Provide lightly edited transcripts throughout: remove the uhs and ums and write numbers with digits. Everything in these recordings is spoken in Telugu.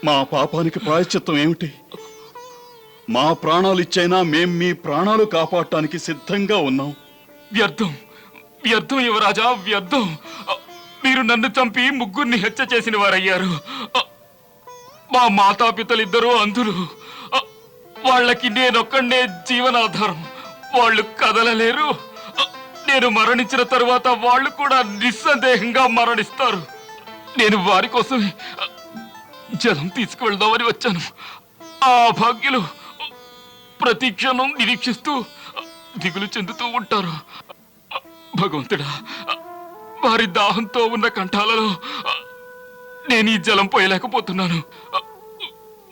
మా పాపానికి ప్రాయశ్చిత్తం ఏమిటి? మా ప్రాణాలు ఇచ్చైనా మేం మీ ప్రాణాలు కాపాడటానికి సిద్ధంగా ఉన్నాం. వ్యర్థం వ్యర్థం యువరాజా, వ్యర్థం. మీరు నన్ను చంపి ముగ్గురిని హత్య చేసిన వారయ్యారు. మా మాతాపితలిద్దరూ అంధులు. వాళ్ళకి నేనొక్కడే జీవనాధారం. వాళ్ళు కదలలేరు. నేను మరణించిన తరువాత వాళ్ళు కూడా నిస్సందేహంగా మరణిస్తారు. నేను వారి కోసం జలం తీసుకువెళ్దామని వచ్చాను. ఆ భాగ్యులు ప్రతి క్షణం నిరీక్షిస్తూ దిగులు చెందుతూ ఉంటారు. భగవంతుడా, వారి దాహంతో ఉన్న కంఠాలలో నేను ఈ జలం పోయలేకపోతున్నాను.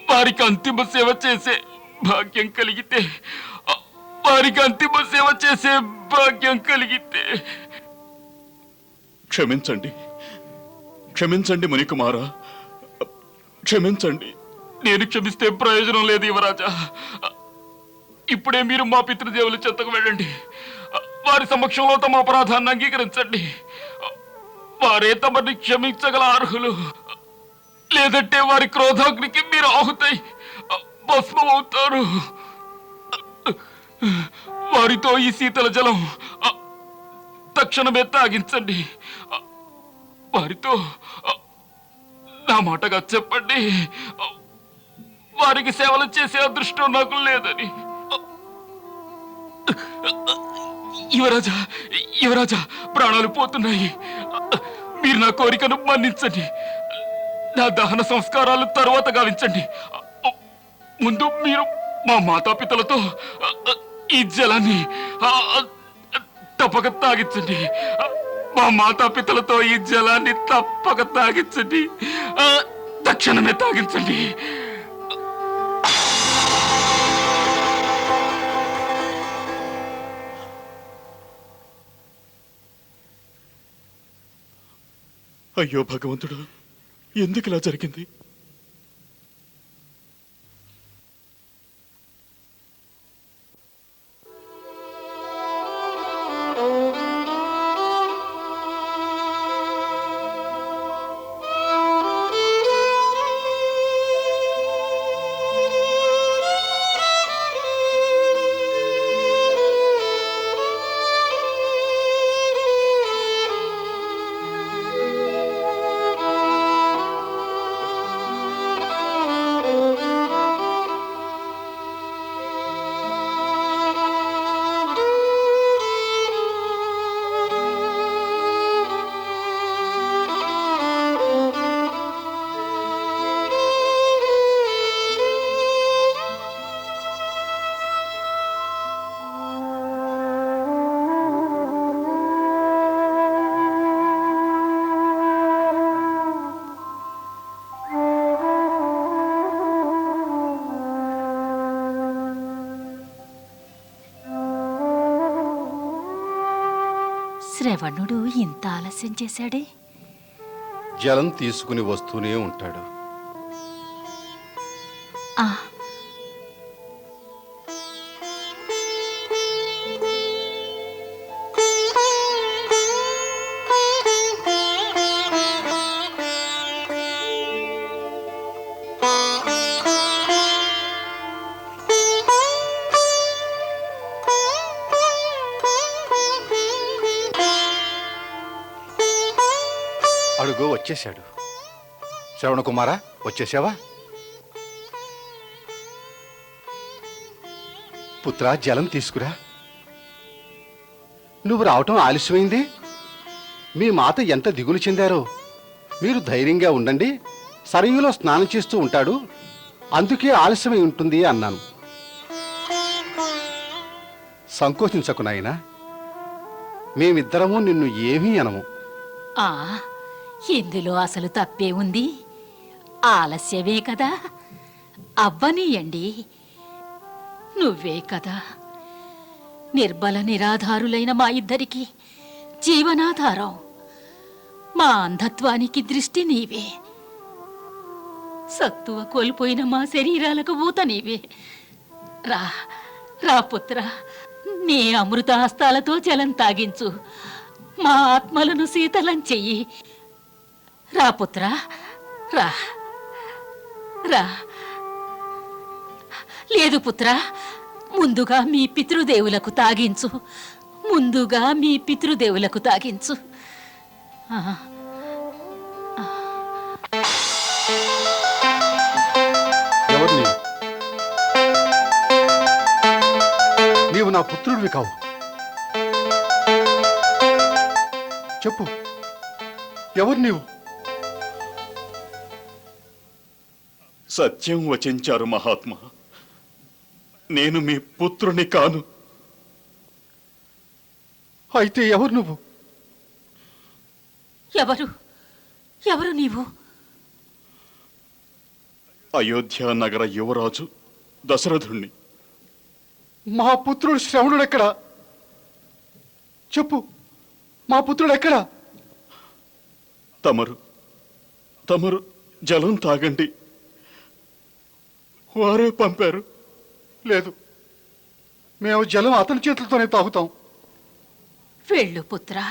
వారికి అంతిమ సేవ చేసే భాగ్యం కలిగితే, వారికి అంతిమ సేవ చేసే భాగ్యం కలిగితే. క్షమించండి, క్షమించండి మునికుమారా, క్షమించండి. నేను క్షమిస్తే ప్రయోజనం లేదు యువరాజా. ఇప్పుడే మీరు మా పితృదేవుల చెత్తకు వెళ్ళండి. వారి సమక్షంలో తమ అపరాధాన్ని అంగీకరించండి. వారే తమని క్షమించగల అర్హులు. లేదంటే వారి క్రోధాగ్నికి మీరు ఆహుతై భస్మం అవుతారు. వారితో ఈ శీతల జలం తక్షణమే తాగించండి. వారితో నా మాటగా చెప్పండి, వారికి సేవలు చేసే అదృష్టం నాకు లేదని. యువరాజా, యువరాజా, ప్రాణాలు పోతున్నాయి. మీరు నా కోరికను మన్నించండి. నా దహన సంస్కారాలు తరువాత గావించండి. ముందు మీరు మా మాతాపితలతో ఈ జలాన్ని తప్పక తాగించండి. మా మాతాపితలతో ఈ జలాన్ని తప్పక తాగించండి. తక్షణమే తాగించండి. అయ్యో భగవంతుడు, ఎందుకు ఇలా జరిగింది? శ్రవణుడు ఇంత ఆలస్యం చేశాడే? జలం తీసుకుని వస్తూనే ఉంటాడు. అడుగు వచ్చేశాడు. శ్రవణ కుమారా, వచ్చేసావా? పుత్రా, జలం తీసుకురా. నువ్వు రావటం ఆలస్యమైంది. మీ మాత ఎంత దిగులు చెందారో. మీరు ధైర్యంగా ఉండండి, సరయులో స్నానం చేస్తూ ఉంటాడు, అందుకే ఆలస్యమై ఉంటుంది అన్నాను. సంకోచించకు నాయనా, మేమిద్దరము నిన్ను ఏమీ అనము. ఇందులో అసలు తప్పే ఉంది? ఆలస్యమే కదా, అవ్వనీయండి. నువ్వే కదా నిర్బల నిరాధారులైన మా ఇద్దరికి జీవనాధారం. మా అంధత్వానికి దృష్టి నీవే. సత్తువ కోల్పోయిన మా శరీరాలకు ఊత నీవే. రా రా పుత్ర, నీ అమృత హస్తాలతో జలం తాగించు. మా ఆత్మలను శీతలం చెయ్యి. రా పుత్ర, రా. రా. లేదు పుత్రా, ముందుగా మీ పితృదేవులకు తాగించు. ముందుగా మీ పితృదేవులకు తాగించు. ఆ, ఎవరు నీవు? నీవు నా పుత్రుడివి కావు. చెప్పు, ఎవరు నీవు? సత్యం వచించారు మహాత్మా. నేను మీ పుత్రుని కాను. అయితే ఎవరు నువ్వు? ఎవరు ఎవరు నీవు? అయోధ్య నగర యువరాజు దశరథుణ్ణి. మా పుత్రుడు శ్రవణుడెక్కడా? చెప్పు, మా పుత్రుడు ఎక్కడా? తమరు జలం తాగండి, వారే పంపారు. లేదు, మేము జలం అతని చేతులతోనే తాగుతాం. వెళ్ళు పుత్రా.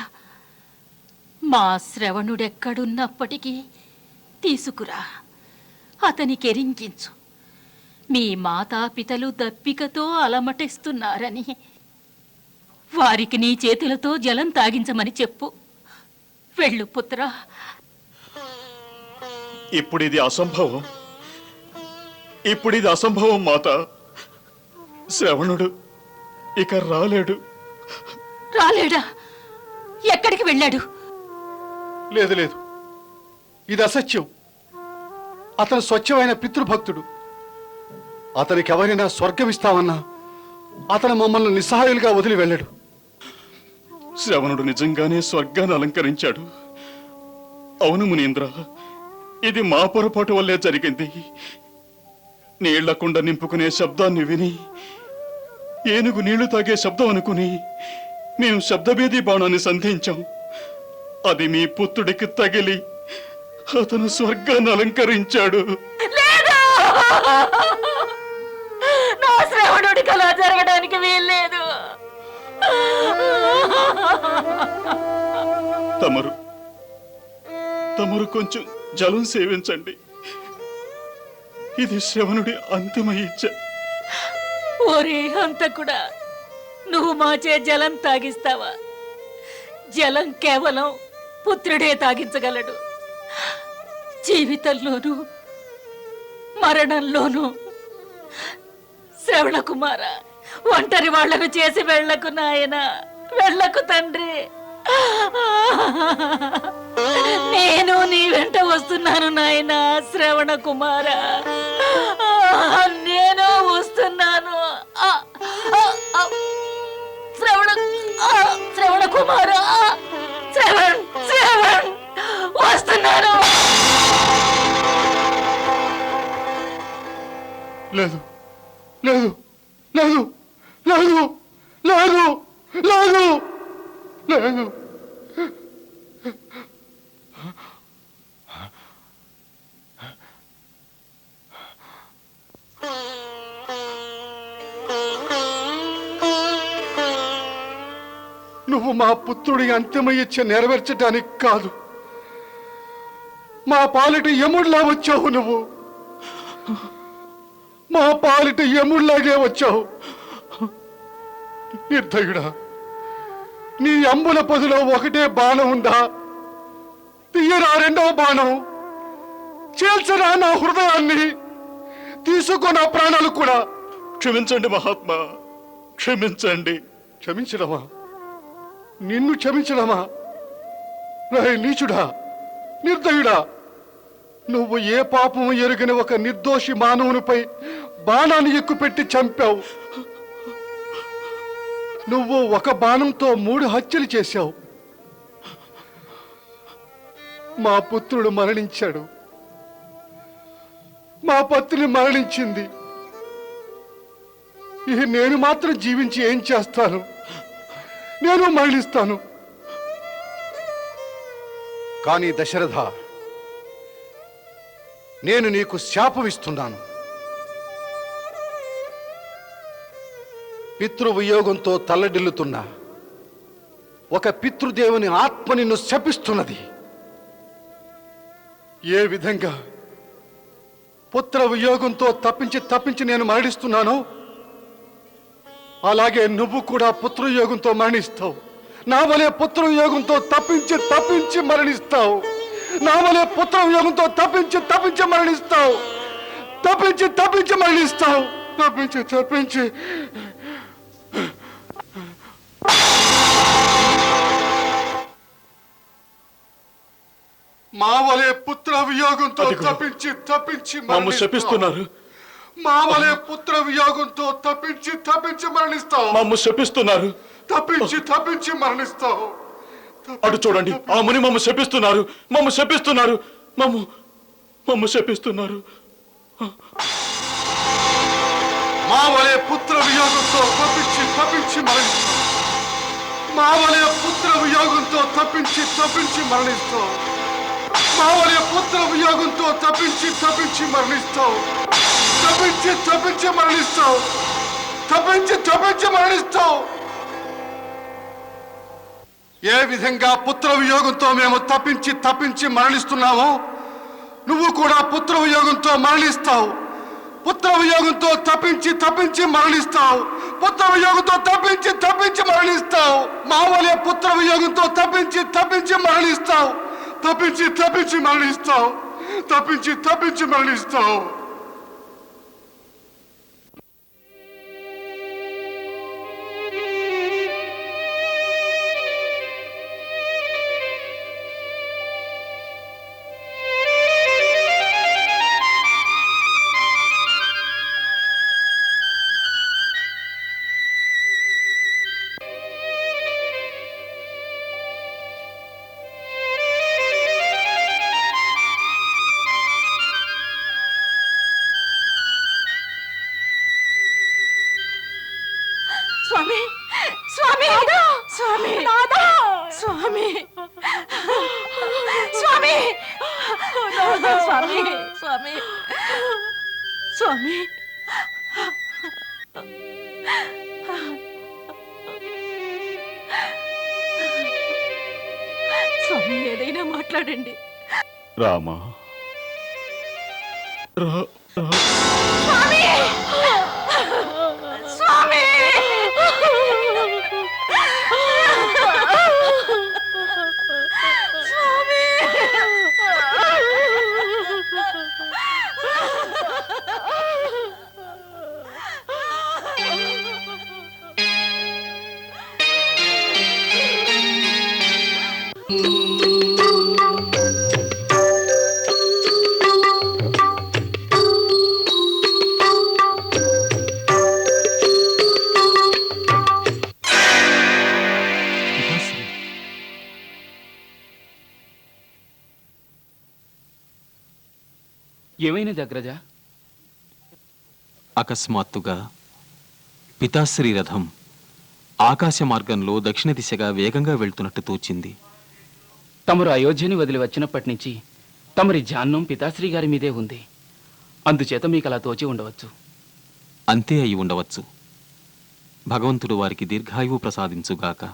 మా శ్రవణుడెక్కడున్నప్పటికీ తీసుకురా, అతనికెరింకించు. మీ మాతాపితలు దప్పికతో అలమటిస్తున్నారని వారికి నీ చేతులతో జలం తాగించమని చెప్పు. వెళ్ళు పుత్రా. ఇప్పుడిది అసంభవం మాత. శ్రవణుడు ఇక రాలేడు. రాలేడా? ఎక్కడికి వెళ్ళాడు? లేదు లేదు, ఇది అసత్యం. అతను స్వచ్ఛమైన పితృభక్తుడు. అతనికి ఎవరైనా స్వర్గం ఇస్తామన్నా అతను మమ్మల్ని నిస్సహాయులుగా వదిలి వెళ్ళాడు. శ్రవణుడు నిజంగానే స్వర్గాన్ని అలంకరించాడు. అవును మునీంద్ర, ఇది మా పొరపాటు వల్లే జరిగింది. నీళ్లకుండ నింపుకునే శబ్దాన్ని విని ఏనుగు నీళ్లు తాగే శబ్దం అనుకుని మేము శబ్దభేది బాణాన్ని సంధించాం. అది మీ పుత్రుడికి తగిలి అతను స్వర్గాన్ని అలంకరించాడు. నా శ్రవణుడికి అలా జరగడానికి వీల్లేదు. తమరు కొంచెం జలం సేవించండి. ఇది శ్రవణుడి అంతిమ ఇచ్చ. ఓరే హంతకుడా, నువ్వు మాచే జలం తాగిస్తావా? జలం కేవలం పుత్రుడే తాగించగలడు. జీవితంలోనూ మరణంలోనూ శ్రవణ కుమార, ఒంటరి వాళ్లను చేసి వెళ్ళకు నాయన, వెళ్ళకు తండ్రి. నేను నీ వెంట వస్తున్నాను నాయన శ్రవణ కుమార, నేను వస్తున్నాను. శ్రవణ కుమార, శ్రవణ్ వస్తున్నాను. లేదు లేదు లేదు లేదు లేదు లేదు లేదు. నువ్వు మా పుత్రుడి అంతిమ ఇచ్చ నెరవేర్చడానికి కాదు, మా పాలిట యముడిలా వచ్చావు. నువ్వు మా పాలిట యముడిలాగే వచ్చావు. నిర్దయుడా, నీ అంబుల పొదిలో ఒకటే బాణం ఉందా? తీయరా రెండవ బాణం, చేల్చరా నా హృదయాన్ని, తీసుకో నా ప్రాణాలు కూడా. క్షమించండి మహాత్మా, క్షమించండి. క్షమించడమా? నిన్ను క్షమించడమా? రే నీచుడా, నిర్దయుడా, నువ్వు ఏ పాపం ఎరుగని ఒక నిర్దోషి మానవునిపై బాణాన్ని ఎక్కుపెట్టి చంపావు. నువ్వు ఒక బాణంతో 3 హత్యలు చేశావు. మా పుత్రుడు మరణించాడు, మా పత్ని మరణించింది. ఇక నేను మాత్రం జీవించి ఏం చేస్తాను? నేను మరణిస్తాను. కానీ దశరథ, నేను నీకు శాపం ఇస్తున్నాను. పితృవియోగంతో తల్లడిల్లుతున్న ఒక పితృదేవుని ఆత్మ నిన్ను శపిస్తున్నది. ఏ విధంగా పుత్ర వియోగంతో తప్పించి నేను మరణిస్తున్నాను, అలాగే నువ్వు కూడా పుత్రయోగంతో మరణిస్తావు. నా వలె పుత్రయోగంతో తప్పించి మరణిస్తావు. నా వలె పుత్రయోగంతో తప్పించి మరణిస్తావు. తప్పించి మరణిస్తావు. తప్పించి మా వలె పుత్ర వియోగంతో తప్పించి మమ్ము శపిస్తున్నారు. మా వలె పుత్ర వియోగంతో తప్పించి మరణిస్తావు. మమ్ము శపిస్తున్నారు. తప్పించి మరణిస్తావు. అటు చూడండి, ఆ ముని మమ్ము శపిస్తున్నారు. మమ్ము శపిస్తున్నారు. మా వలె పుత్ర వియోగంతో తప్పించి మరణిస్తావు. మా వలె పుత్ర వియోగంతో తప్పించి మరణిస్తావు. మా వలె పుత్ర వియోగంతో తప్పించి మరణిస్తావు. తప్పించి మరణిస్తావు. తప్పించి మరణిస్తావు. ఏ విధంగా పుత్ర వియోగంతో మేము తప్పించి మరణిస్తున్నామో నువ్వు కూడా పుత్ర వియోగంతో మరణిస్తావు. పుత్ర వియోగంతో తప్పించి మరణిస్తావు. పుత్ర వియోగంతో తప్పించి మరణిస్తావు. మా వలె పుత్ర వియోగంతో తప్పించి మరణిస్తావు. తప్పించి మరణిస్తావు. తప్పించి మరణిస్తావు. స్వామి స్వామి స్వామి స్వామి స్వామి స్వామి స్వామి స్వామి స్వామి ఏదైనా మాట్లాడండి. రామా స్వామి స్వామి ఏమైనది అగ్రజ? అకస్మాత్తుగా పితాశ్రీ రథం ఆకాశ మార్గంలో దక్షిణ దిశగా వేగంగా వెళ్తున్నట్టు తోచింది. తమరు అయోధ్యని వదిలి వచ్చినప్పటి నుంచి తమరి ధ్యానం పితాశ్రీ గారి మీదే ఉంది. అందుచేత మీకు అలా తోచి ఉండవచ్చు. అంతే అయి ఉండవచ్చు. భగవంతుడు వారికి దీర్ఘాయువు ప్రసాదించుగాక.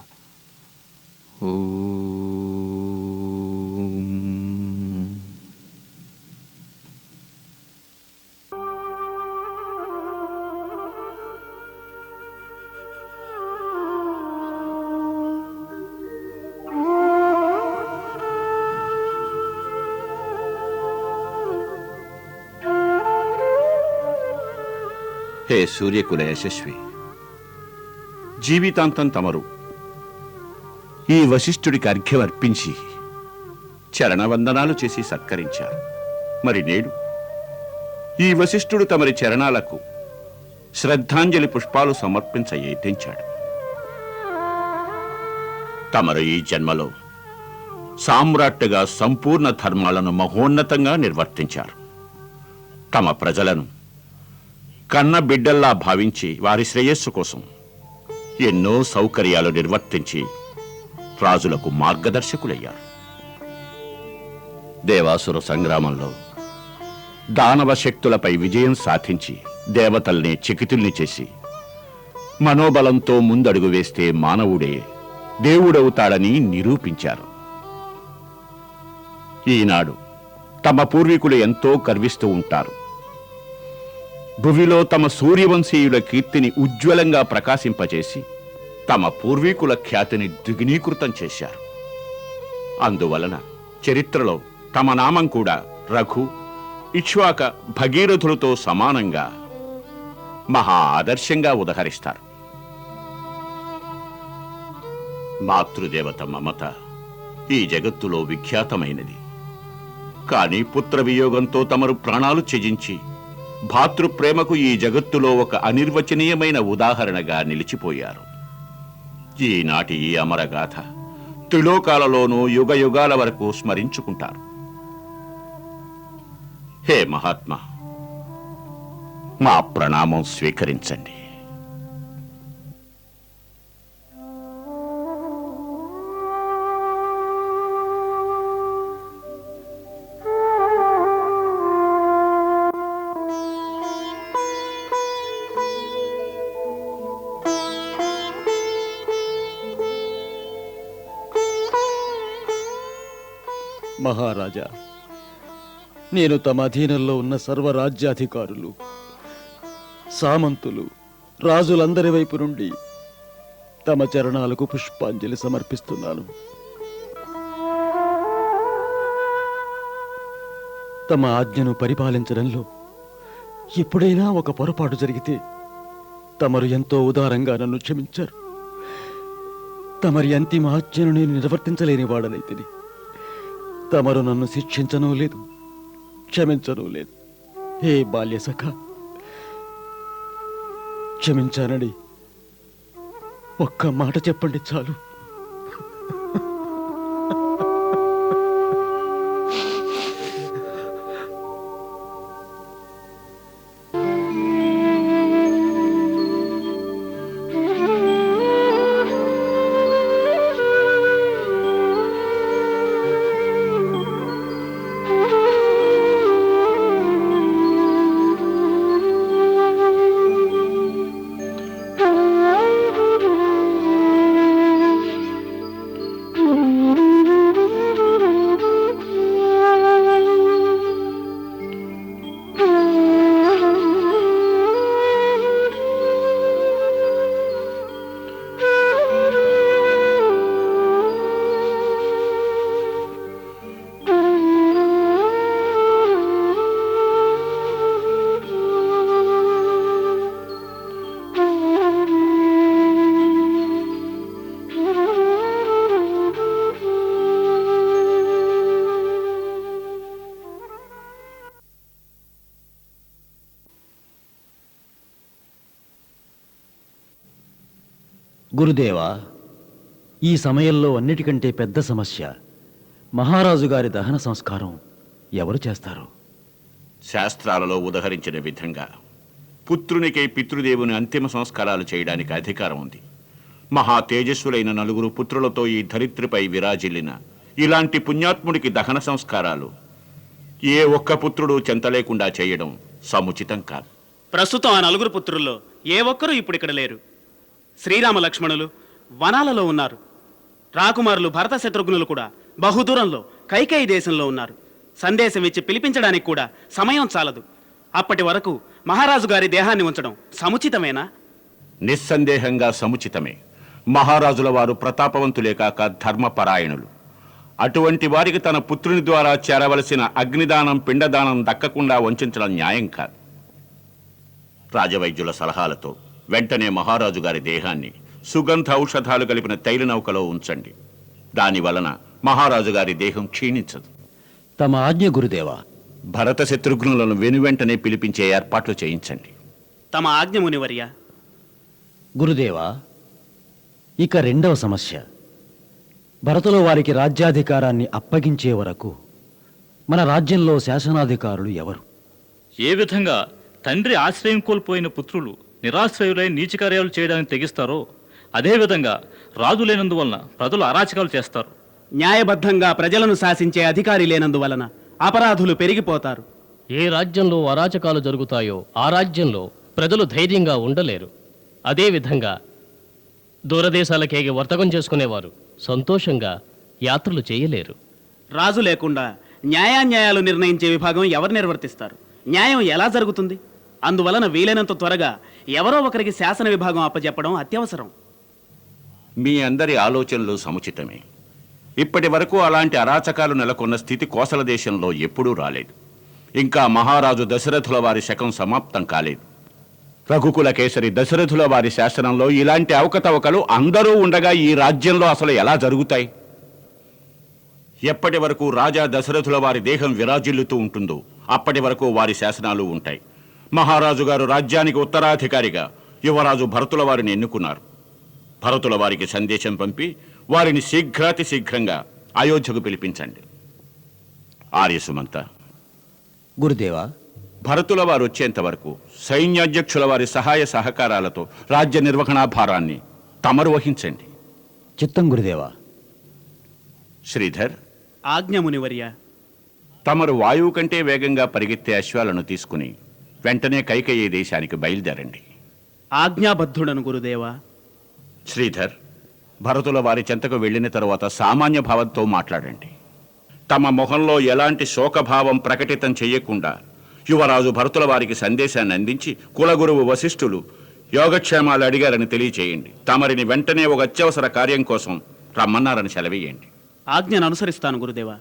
హే సూర్యకుల యశస్వి, జీవితాంతం తమరు ఈ వశిష్ఠుడికి అర్ఘ్యం అర్పించి చరణవందనాలు చేసి సత్కరించారు. మరి నేడు ఈ వశిష్ఠుడు తమరి చరణాలకు శ్రద్ధాంజలి పుష్పాలు సమర్పించ యత్నించాడు. తమరు ఈ జన్మలో సామ్రాట్టుగా సంపూర్ణ ధర్మాలను మహోన్నతంగా నిర్వర్తించారు. తమ ప్రజలను కన్న బిడ్డల్లా భావించి వారి శ్రేయస్సు కోసం ఎన్నో సౌకర్యాలు నిర్వర్తించి రాజులకు మార్గదర్శకులయ్యారు. దేవాసుర సంగ్రామంలో దానవ శక్తులపై విజయం సాధించి దేవతల్ని చకితుల్ని చేసి మనోబలంతో ముందడుగు వేస్తే మానవుడే దేవుడవుతాడని నిరూపించారు. ఈనాడు తమ పూర్వీకులు ఎంతో గర్విస్తూ ఉంటారు. భువిలో తమ సూర్యవంశీయుల కీర్తిని ఉజ్వలంగా ప్రకాశింపచేసి తమ పూర్వీకుల ఖ్యాతిని ద్విగుణీకృతం చేశారు. అందువలన చరిత్రలో తమ నామం కూడా రఘు, ఇక్ష్వాక, భగీరథులతో సమానంగా మహా ఆదర్శంగా ఉదహరిస్తారు. మాతృదేవత మమత ఈ జగత్తులో విఖ్యాతమైనది. కానీ పుత్ర వియోగంతో తమరు ప్రాణాలు త్యజించి భాతృప్రేమకు ఈ జగత్తులో ఒక అనిర్వచనీయమైన ఉదాహరణగా నిలిచిపోయారు. ఈనాటి ఈ అమరగాథ త్రిలోకాలలోనూ యుగ యుగాల వరకు స్మరించుకుంటారు. హే మహాత్మా, మా ప్రణామం స్వీకరించండి. మహారాజా, నేను తమ అధీనంలో ఉన్న సర్వరాజ్యాధికారులు, సామంతులు, రాజులందరి వైపు నుండి తమ చరణాలకు పుష్పాంజలి సమర్పిస్తున్నాను. తమ ఆజ్ఞను పరిపాలించడంలో ఎప్పుడైనా ఒక పొరపాటు జరిగితే తమరు ఎంతో ఉదారంగా నన్ను క్షమించారు. తమరి అంతిమ ఆజ్ఞను నేను నిర్వర్తించలేని వాడనైతిని. తమరు నన్ను శిక్షించనూ లేదు, క్షమించనూ లేదు. హే బాల్యసఖ, క్షమించానని ఒక్క మాట చెప్పండి చాలు. గురుదేవా, ఈ సమయంలో అన్నిటికంటే పెద్ద సమస్య మహారాజు గారి దహన సంస్కారం ఎవరు చేస్తారు? శాస్త్రాలలో ఉదహరించిన విధంగా పుత్రునికై పితృదేవుని అంతిమ సంస్కారాలు చేయడానికి అధికారం ఉంది. మహా తేజస్సులైన నలుగురు పుత్రులతో ఈ ధరిత్రిపై విరాజిల్లిన ఇలాంటి పుణ్యాత్ముడికి దహన సంస్కారాలు ఏ ఒక్క పుత్రుడు చెంతలేకుండా చేయడం సముచితం కాదు. ప్రస్తుతం ఆ నలుగురు పుత్రుల్లో ఏ ఒక్కరూ ఇప్పుడు ఇక్కడ లేరు. శ్రీరామ లక్ష్మణులు వనాలలో ఉన్నారు. రాకుమారులు భరత శత్రుఘ్నులు కూడా బహుదూరంలో కైకేయి దేశంలో ఉన్నారు. సందేశం ఇచ్చి పిలిపించడానికి కూడా సమయం చాలదు. అప్పటి వరకు మహారాజు గారి దేహాన్ని ఉంచడం సముచితమేనా? నిస్సందేహంగా సముచితమే. మహారాజుల వారు ప్రతాపవంతులే కాక ధర్మపరాయణులు. అటువంటి వారికి తన పుత్రుని ద్వారా చేరవలసిన అగ్నిదానం, పిండదానం దక్కకుండా వంచడం న్యాయం కాదు. రాజవైద్యుల సలహాలతో వెంటనే మహారాజు గారి దేహాన్ని సుగంధ ఔషధాలు కలిపిన తైల నౌకలో ఉంచండి. దాని వలన మహారాజు గారి దేహం క్షీణించదు. తమ ఆజ్ఞ గురుదేవా. భరత శత్రుఘ్నులను వెనువెంటనే పిలిపించే ఏర్పాట్లు చేయించండి. తమ ఆజ్ఞ మునివర్య. గురుదేవా, ఇక రెండవ సమస్య. భరతుల వారికి రాజ్యాధికారాన్ని అప్పగించే వరకు మన రాజ్యంలో శాసనాధికారులు ఎవరు? ఏ విధంగా తండ్రి ఆశ్రయం కోల్పోయిన పుత్రులు నిరాశ్రయులై నీచకార్యాలు చేయడానికి తెగిస్తారో అదేవిధంగా రాజు లేనందువలన ప్రజలు అరాచకాలు చేస్తారు. న్యాయబద్ధంగా ప్రజలను శాసించే అధికారి లేనందువలన అపరాధులు పెరిగిపోతారు. ఏ రాజ్యంలో అరాచకాలు జరుగుతాయో ఆ రాజ్యంలో ప్రజలు ధైర్యంగా ఉండలేరు. అదేవిధంగా దూరదేశాలకేగి వర్తకం చేసుకునేవారు సంతోషంగా యాత్రలు చేయలేరు. రాజు లేకుండా న్యాయాన్యాయాలు నిర్ణయించే విభాగం ఎవరు నిర్వర్తిస్తారు? న్యాయం ఎలా జరుగుతుంది? అందువలన వీలైనంత త్వరగా ఎవరో ఒకరికి శాసన విభాగం అప్పజెప్పడం అత్యవసరం. మీ అందరి ఆలోచనలు సముచితమే. ఇప్పటి వరకు అలాంటి అరాచకాలు నెలకొన్న స్థితి కోసల దేశంలో ఎప్పుడూ రాలేదు. ఇంకా మహారాజు దశరథుల వారి శకం సమాప్తం కాలేదు. రఘుకుల కేసరి దశరథుల వారి శాసనంలో ఇలాంటి అవకతవకలు అందరూ ఉండగా ఈ రాజ్యంలో అసలు ఎలా జరుగుతాయి? ఎప్పటి వరకు రాజా దశరథుల వారి దేహం విరాజిల్లుతూ ఉంటుందో అప్పటి వరకు వారి శాసనాలు ఉంటాయి. మహారాజు గారు రాజ్యానికి ఉత్తరాధికారిగా యువరాజు భరతుల వారిని ఎన్నుకున్నారు. భరతుల వారికి సందేశం పంపి వారిని శీఘ్రంగా అయోధ్యకు పిలిపించండి. ఆర్యసుమంత, గురుదేవా, భరతుల వారు వచ్చేంత వరకు సైన్యాధ్యక్షుల వారి సహాయ సహకారాలతో రాజ్య నిర్వహణా భారాన్ని తమరు వహించండి. చిత్తం గురుదేవా. శ్రీధర్, ఆజ్ఞ మునివర్య. తమరు వాయువు కంటే వేగంగా పరిగెత్తే అశ్వాలను తీసుకుని వెంటనే కైకేయి దేశానికి బయలుదేరండి. ఆజ్ఞాబద్ధుడను గురుదేవా. శ్రీధర్, భరతుల వారి చెంతకు వెళ్ళిన తరువాత సామాన్య భావంతో మాట్లాడండి. తమ మొహంలో ఎలాంటి శోకభావం ప్రకటితం చెయ్యకుండా యువరాజు భరతుల వారికి సందేశాన్ని అందించి కులగురువు వశిష్ఠులు యోగక్షేమాలు అడిగారని తెలియచేయండి. తమరిని వెంటనే ఒక అత్యవసర కార్యం కోసం రమ్మన్నారని సెలవేయండి. ఆజ్ఞను అనుసరిస్తాను గురుదేవా.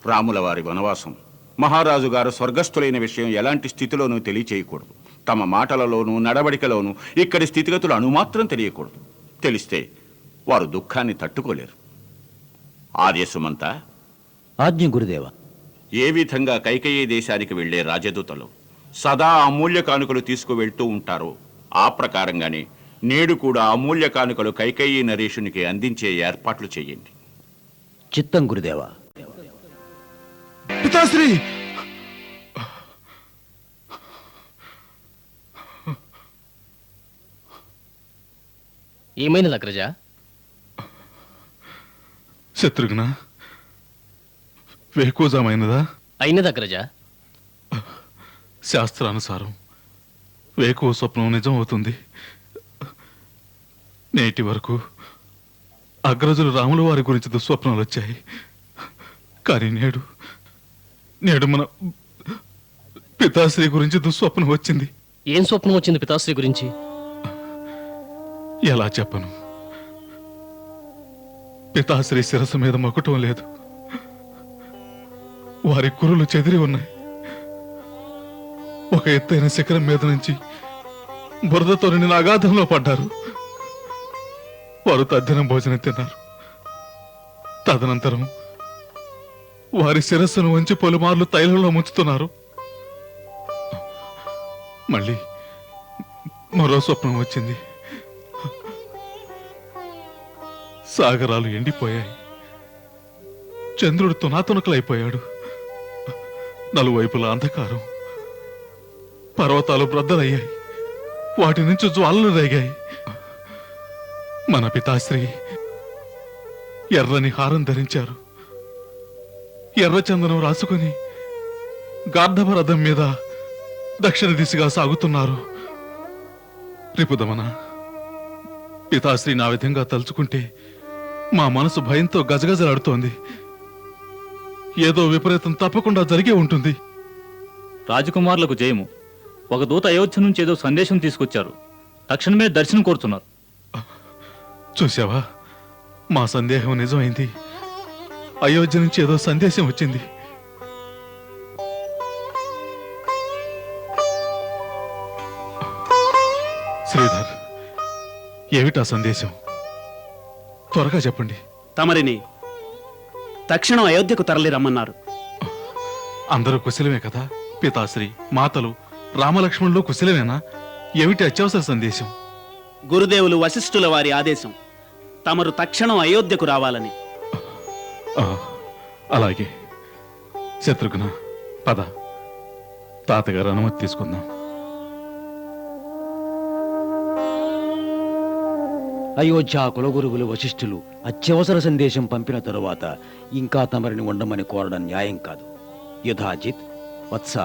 రాముల వారి వనవాసం, మహారాజు గారు స్వర్గస్థులైన విషయం ఎలాంటి స్థితిలోనూ తెలియచేయకూడదు. తమ మాటలలోనూ నడవడికలోనూ ఇక్కడి స్థితిగతులు అణుమాత్రం తెలియకూడదు. తెలిస్తే వారు దుఃఖాన్ని తట్టుకోలేరు. ఆర్యసుమంత, ఆజ్ఞ గురుదేవా. ఏ విధంగా కైకేయి దేశానికి వెళ్లే రాజదూతలు సదా అమూల్య కానుకలు తీసుకువెళ్తూ ఉంటారో ఆ ప్రకారంగానే నేడు కూడా అమూల్య కానుకలు కైకేయి నరేషునికి అందించే ఏర్పాట్లు చేయండి. చిత్తం గురుదేవా. పితాశ్రీ, ఏమైనది అగ్రజ? శత్రుఘ్న, వేకోజామైనదా? అయినది అగ్రజ. శాస్త్రానుసారం వేకువ స్వప్నం నిజం అవుతుంది. నేటి వరకు అగ్రజులు రాముల వారి గురించి దుస్వప్నాలు వచ్చాయి. కానీ నేడు మన పితాశ్రీ గురించి దుస్వప్నం వచ్చింది. ఏం స్వప్నం వచ్చింది పితాశ్రీ గురించి? ఎలా చెప్పను? పితాశ్రీ శిరస్సు మీద మకుటం లేదు. వారి కురులు చెదిరి ఉన్నాయి. ఒక ఎత్తైన శిఖరం మీద నుంచి బురదతో నిండిన అగాధంలో పడ్డారు. వారు తద్దినం భోజనం తిన్నారు. తదనంతరం వారి శిరస్సును వంచి పలుమార్లు తైలంలో ముంచుతున్నారు. మళ్ళీ మరో స్వప్నం వచ్చింది. సాగరాలు ఎండిపోయాయి. చంద్రుడు తునాతునకలైపోయాడు. నలువైపులా అంధకారం. పర్వతాలు బ్రద్దలయ్యాయి. వాటి నుంచి జ్వాలలు రేగాయి. మన పితాశ్రీ ఎర్రని హారం ధరించారు. ఎర్రచందనం రాసుకుని గార్ధవ రథం మీద దక్షిణ దిశగా సాగుతున్నారు. రిపుదమన, పితాశ్రీ నా విధంగా తలుచుకుంటే మా మనసు భయంతో గజగజలాడుతోంది. ఏదో విపరీతం తప్పకుండా జరిగే ఉంటుంది. రాజకుమారులకు జయము. ఒక దూత అయోధ్య నుంచి ఏదో సందేశం తీసుకొచ్చారు. తక్షణమే దర్శనం కోరుతున్నారు. చూసావా, మా సందేహం నిజమైంది. అయోధ్య నుంచి ఏదో సందేశం వచ్చింది. శ్రీధర్, ఏమిటా సందేశం? త్వరగా చెప్పండి. తమరిని తక్షణం అయోధ్యకు తరలి రమ్మన్నారు. అందరూ కుశలమే కదా? పితాశ్రీ, మాతలు, రామలక్ష్మణులు కుశలమేనా? ఏమిటి అత్యవసర సందేశం? గురుదేవులు వశిష్ఠుల వారి ఆదేశం తమరు తక్షణం అయోధ్యకు రావాలని. అలాగే. శత్రుఘ్న, పద, తాతగారు అనుమతి తీసుకుందాం. అయోధ్య కులగురువులు వశిష్ఠులు అత్యవసర సందేశం పంపిన తరువాత ఇంకా తమరిని ఉండమని కోరడం న్యాయం కాదు. యుధాజిత్, వత్స,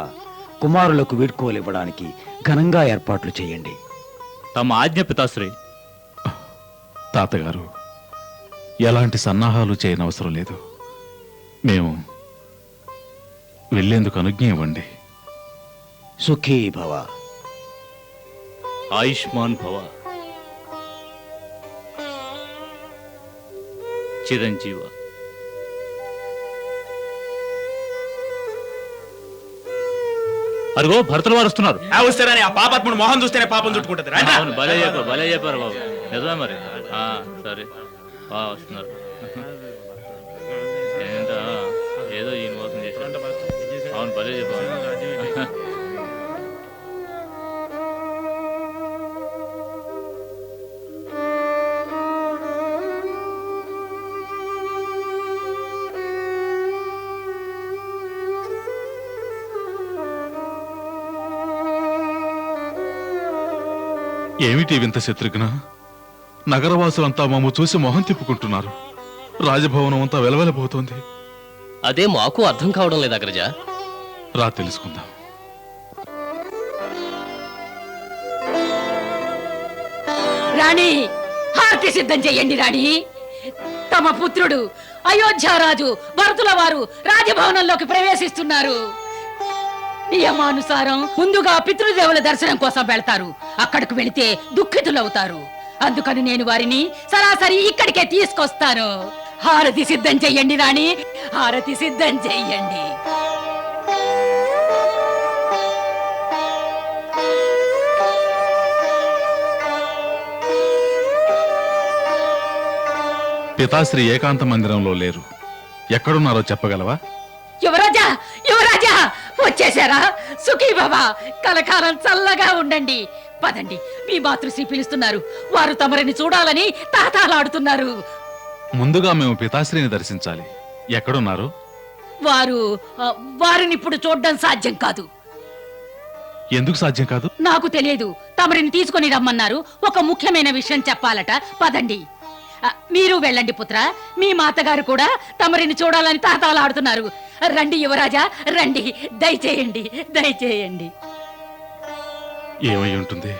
కుమారులకు వీడ్కోలు ఇవ్వడానికి ఘనంగా ఏర్పాట్లు చేయండి. తమ ఆజ్ఞ పితాశ్రీ. తాతగారు, ఎలాంటి సన్నాహాలు చేయనవసరం లేదు. మేము వెళ్ళేందుకు అనుజ్ఞ ఇవ్వండి. సుఖీ భవ. ఆయుష్మాన్ భవ, చిరంజీవ. అరుగో భర్తలు వారు వస్తున్నారు. వస్తారని ఆ పాపాత్ముడు మొహం చూస్తేనే పాపం చుట్టుకుంటది. అవును, భలే చెప్పారు బాబు. నిజమే మరి. సరే వస్తున్నారు. ఏంటా ఏదో ఈ మోసం చేశారు. అవును, భలే చెప్పారు. ఏమిటి వింత శత్రుఘ్న? నగరవాసులంతా మమ్మ చూసి మొహం తిప్పుకుంటున్నారు. రాజభవనం అంతా వెలవెలబోతోంది. అదే మాకు అర్థం కావడం లేదు అగ్రజ. రా తెలుసుకుందాం. రాణి, హారతి సిద్ధం చెయ్యండి రాణి. తమ పుత్రుడు అయోధ్యారాజు భరతుల వారు రాజభవనంలోకి ప్రవేశిస్తున్నారు. నియమానుసారం ముందుగా పితృదేవుల దర్శనం కోసం వెళ్తారు. అక్కడికి వెళితే దుఃఖితులవుతారు. అందుకని నేను వారిని సరాసరి ఇక్కడికే తీసుకొస్తాను. హారతి సిద్ధం చెయ్యండి రాణి, హారతి సిద్ధం చెయ్యండి. పితాశ్రీ ఏకాంత మందిరంలో లేరు. ఎక్కడున్నారో చెప్పగలవా? యువరాజా, యువరాజా వచ్చేసారా? సుఖీ బాబా, కలకాలం చల్లగా ఉండండి. పదండి, మీ మాతృశ్రీ పిలుస్తున్నారు. వారు తమరిని చూడాలని తాతాలాడుతున్నారు. ముందుగా మేము పితాశ్రీని దర్శించాలి. ఎక్కడున్నారు? వారిని ఇప్పుడు చూడడం సాధ్యం కాదు. ఎందుకు సాధ్యం కాదు? నాకు తెలియదు. తమరిని తీసుకొని రమ్మన్నారు. ఒక ముఖ్యమైన విషయం చెప్పాలట. పదండి. మీరు వెళ్ళండి పుత్ర. మీ మాతగారు కూడా తమరిని చూడాలని తాతాలాడుతున్నారు. రండి యువరాజా, రండి. దయచేయండి, దయచేయండి. ఏమై ఉంటుంది?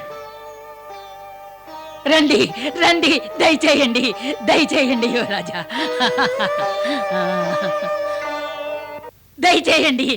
రండి, రండి. దయచేయండి, దయచేయండి యువరాజా. దయచేయండి.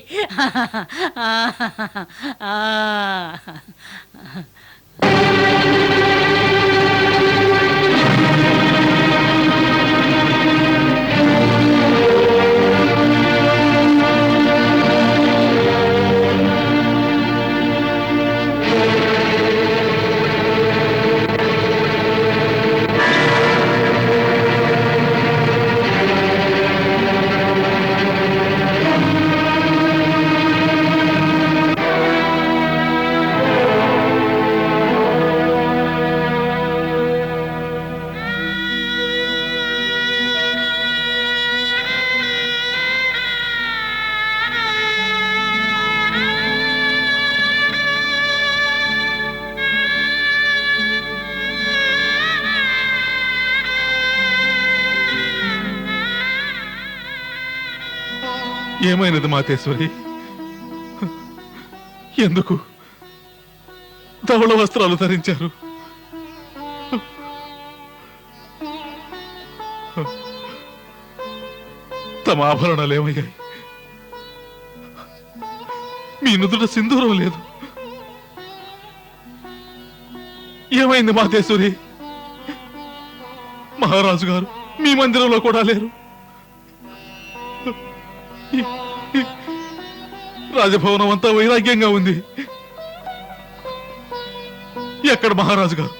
ఏమైనది మాతేశ్వరి? ఎందుకు ధవళ వస్త్రాలు ధరించారు? తమ ఆభరణాలు ఏమయ్యాయి? మీ నుదుట సింధూరం లేదు. ఏమైంది మాతేశ్వరి? మహారాజు గారు మీ మందిరంలో కూడా లేరు. రాజభవనం అంతా వైరాగ్యంగా ఉంది. ఎక్కడ మహారాజు గారు?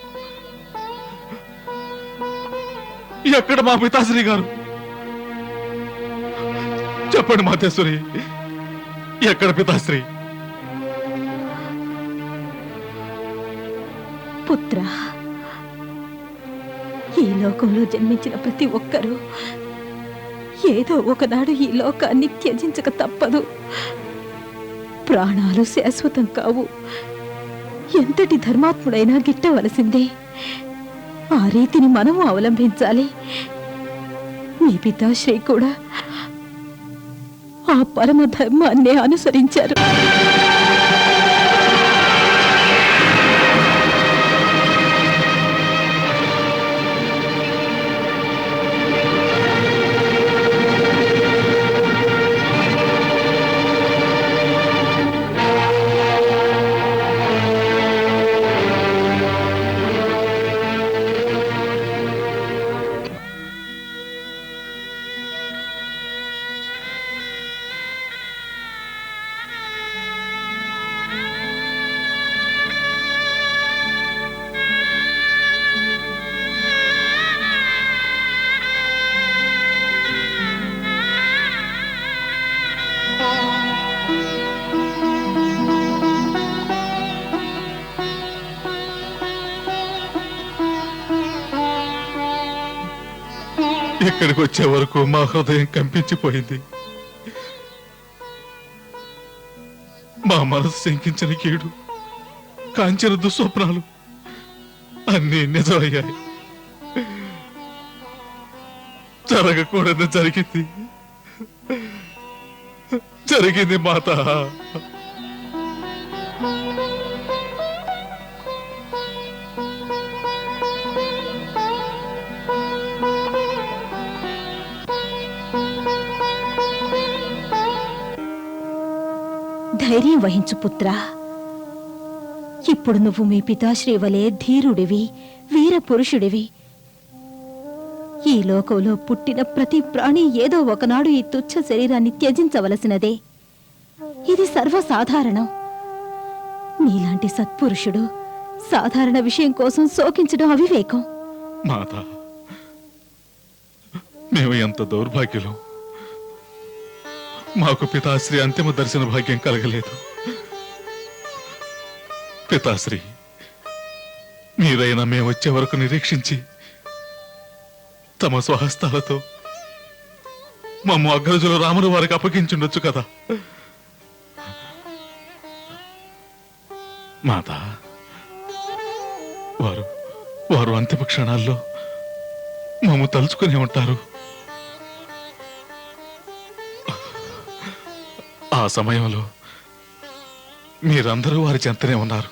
ఎక్కడ మా పితాశ్రీ గారు? చెప్పండి మాతేశ్వరి, ఎక్కడ పితాశ్రీ? పుత్ర, ఈ లోకంలో జన్మించిన ప్రతి ఒక్కరూ ఏదో ఒకనాడు ఈ లోకాన్ని త్యజించక తప్పదు. ప్రాణాలు శాశ్వతం కావు. ఎంతటి ధర్మాత్ముడైనా గిట్టవలసిందే. ఆ రీతిని మనము అవలంబించాలి. మీ పితాశ్రీ కూడా ఆ పరమ ధర్మాన్ని అనుసరించారు. ఇక్కడికి వచ్చే వరకు మా హృదయం కంపించిపోయింది. మా మనసు శంకించిన కీడు, కాంచిన దుస్వప్నాలు అన్నీ నిజమయ్యాయి. జరగకూడదు జరిగింది, జరిగింది మాత. ధైర్యం వహించు పుత్రా. ఇప్పుడు నువ్వు మీ పితాశ్రీ వలె ధీరుడివి, వీర పురుషుడివి. ఈ లోకంలో పుట్టిన ప్రతి ప్రాణి ఏదో ఒకనాడు ఈ తుచ్చ శరీరాన్ని త్యజించవలసినదే. ఇది సర్వసాధారణం. నీలాంటి సత్పురుషుడు సాధారణ విషయం కోసం శోకించడం అవివేకం. మాత, మేము ఎంత దౌర్భాగ్యులం. మాకు పితాశ్రీ అంతిమ దర్శన భాగ్యం కలగలేదు. పితాశ్రీ, మీరైనా మేము వచ్చే వరకు నిరీక్షించి తమ స్వహస్తాలతో మమ్మ అగ్రజుల రాముని వారికి అప్పగించుండొచ్చు కదా. మాత, వారు అంతిమ క్షణాల్లో మమ్మ తలుచుకునే ఉంటారు. ఆ సమయంలో మీరందరూ వారి చెంతనే ఉన్నారు.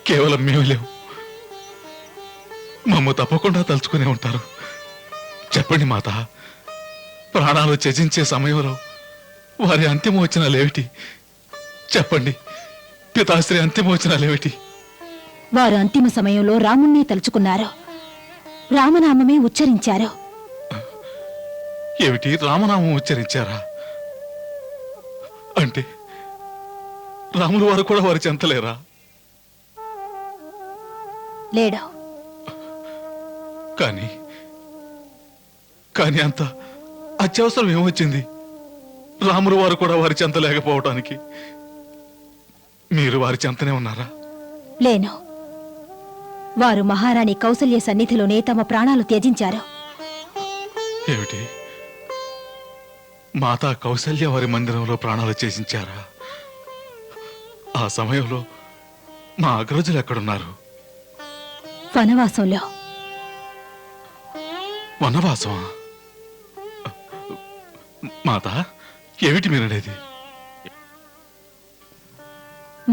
కేవలం మేము లేవు. మమ్మ తప్పకుండా తలుచుకునే ఉంటారు. చెప్పండి మాత, ప్రాణాలు త్యజించే సమయంలో వారి అంతిమోచనాలేమిటి? చెప్పండి, పితాశ్రీ అంతిమోచనాలేమిటి? వారు అంతిమ సమయంలో రాముణ్ణి తలుచుకున్నారు, రామనామమే ఉచ్చరించారు. ఏమిటి, రామనామం ఉచ్చరించారా? అంటే రాములు వారు కూడా వారి చెంతలేరా? లేడా? కానీ అంత అత్యవసరం ఏమొచ్చింది రాములు వారు కూడా వారి చెంత లేకపోవటానికి? మీరు వారి చెంతనే ఉన్నారా? లేను. వారు మహారాణి కౌసల్య సన్నిధిలోనే తమ ప్రాణాలు త్యజించారు. ఏమిటి, మాతా కౌసల్య వారి మందిరంలో ప్రాణాలు త్యజించారా? ఆ సమయంలో మా అగ్రజులు ఎక్కడున్నారు? వనవాసంలో. వనవాసమా? మాత, ఏమిటి మీరనేది?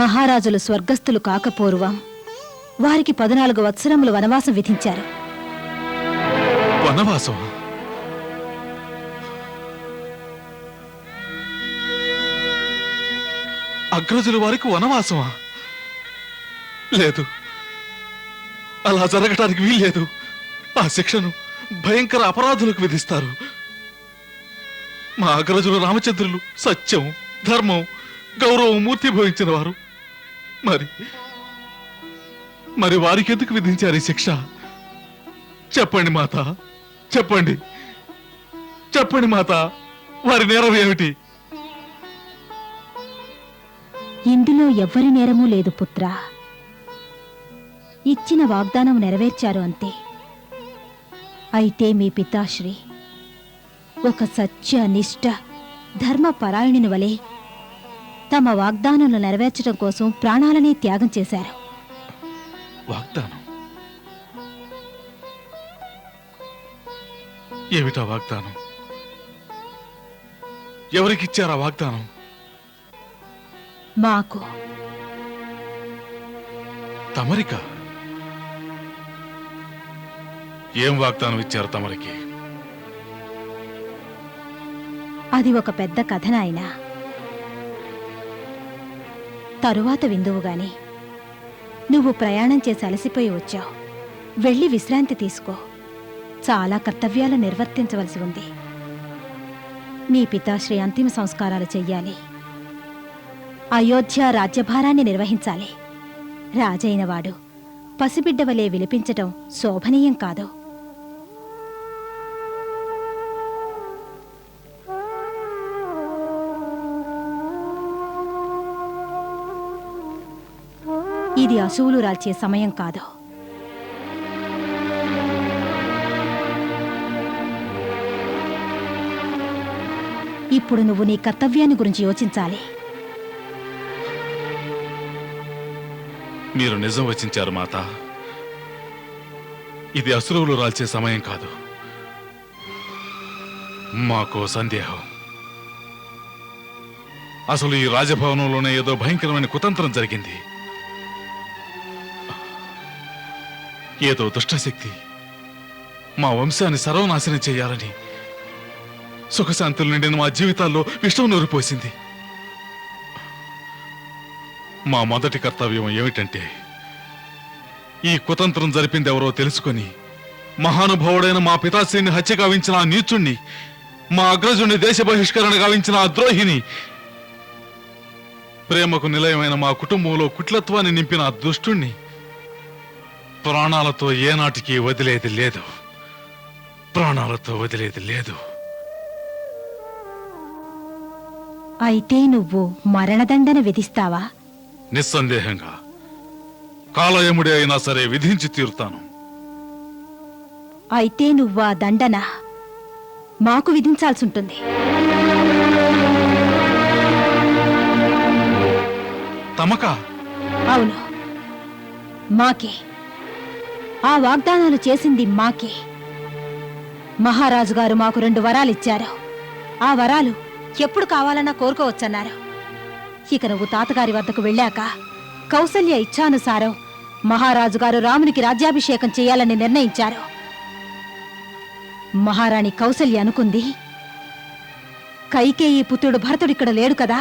మహారాజులు స్వర్గస్థులు కాకపూర్వం వారికి 14 వత్సరములు వనవాసం విధించారు. వనవాసమా? అగ్రజుల వారికి వనవాసమా? లేదు, అలా జరగటానికి వీల్లేదు. ఆ శిక్షను భయంకర అపరాధులకు విధిస్తారు. మా అగ్రజులు రామచంద్రులు సత్యం, ధర్మం, గౌరవం మూర్తిభవించిన వారు. మరి వారికి ఎందుకు విధించారు ఈ శిక్ష? చెప్పండి మాత, చెప్పండి మాత, వారి నేరం ఏమిటి? ఇందులో ఎవ్వరి నేరమూ లేదు పుత్రా. ఇచ్చిన వాగ్దానం నెరవేర్చారు అంతే. అయితే మీ పితాశ్రీ ఒక సత్య, నిష్ఠ, ధర్మపరాయణుని వలె తమ వాగ్దానాలను నెరవేర్చడం కోసం ప్రాణాలనే త్యాగం చేశారు. వాగ్దానం? ఏమిటా వాగ్దానం? ఎవరికిచ్చారా వాగ్దానం? మాకు. తమరికా? ఏం వాగ్దానం ఇచ్చారు తమరికి? అది ఒక పెద్ద కథ నాయనా. తరువాత విందువుగాని. నువ్వు ప్రయాణం చేసి అలసిపోయి వచ్చావు. వెళ్ళి విశ్రాంతి తీసుకో. చాలా కర్తవ్యాలు నిర్వర్తించవలసి ఉంది. మీ పితాశ్రీ అంతిమ సంస్కారాలు చెయ్యాలి. అయోధ్య రాజ్యభారాన్ని నిర్వహించాలి. రాజైనవాడు పసిబిడ్డవలే విలిపించటం శోభనీయం కాదు. ఇది అశువులు రాల్చే సమయం కాదు. ఇప్పుడు నువ్వు నీ కర్తవ్యాన్ని గురించి యోచించాలి. మీరు నిజం వచించారు మాత. ఇది అసురువులు రాల్చే సమయం కాదు. మాకో సందేహం. అసలు ఈ రాజభవనంలోనే ఏదో భయంకరమైన కుతంత్రం జరిగింది. ఏదో దుష్టశక్తి మా వంశాన్ని సర్వనాశనం చేయాలని సుఖశాంతులు నిండిన మా జీవితాల్లో విషం నూరిపోసింది. మా మొదటి కర్తవ్యం ఏమిటంటే ఈ కుతంత్రం జరిపింది ఎవరో తెలుసుకొని మహానుభావుడైన మా పితాశ్రీని హత్య గావించిన ఆ నీచుణ్ణి, మా అగ్రజుణ్ణి దేశ బహిష్కరణ గావించిన ఆ ద్రోహిని, ప్రేమకు నిలయమైన మా కుటుంబంలో కుట్లత్వాన్ని నింపిన ఆ దుష్టుణ్ణి ప్రాణాలతో ఏనాటికి వదిలేది లేదు. ప్రాణాలతో వదిలేది లేదు. అయితే నువ్వు మరణదండన విధిస్తావా? నిస్సందేహంగా కాలయముడే అయినా సరే విధించి తీరుతాను. అయితే నువ్వు ఆ దండన మాకు విధించాల్సి ఉంటుంది. తమకా? అవును, మాకే. ఆ వాగ్దానాలు చేసింది మాకే. మహారాజు గారు మాకు 2 వరాలిచ్చారు. ఆ వరాలు ఎప్పుడు కావాలన్నా కోరుకోవచ్చన్నారు. ఇక నువ్వు తాతగారి వద్దకు వెళ్ళాక కౌసల్య ఇచ్ఛానుసారం మహారాజు గారు రామునికి రాజ్యాభిషేకం చేయాలని నిర్ణయించారు. మహారాణి కౌసల్య అనుకుంది, కైకేయి పుత్రుడు భరతుడు ఇక్కడ లేడు కదా,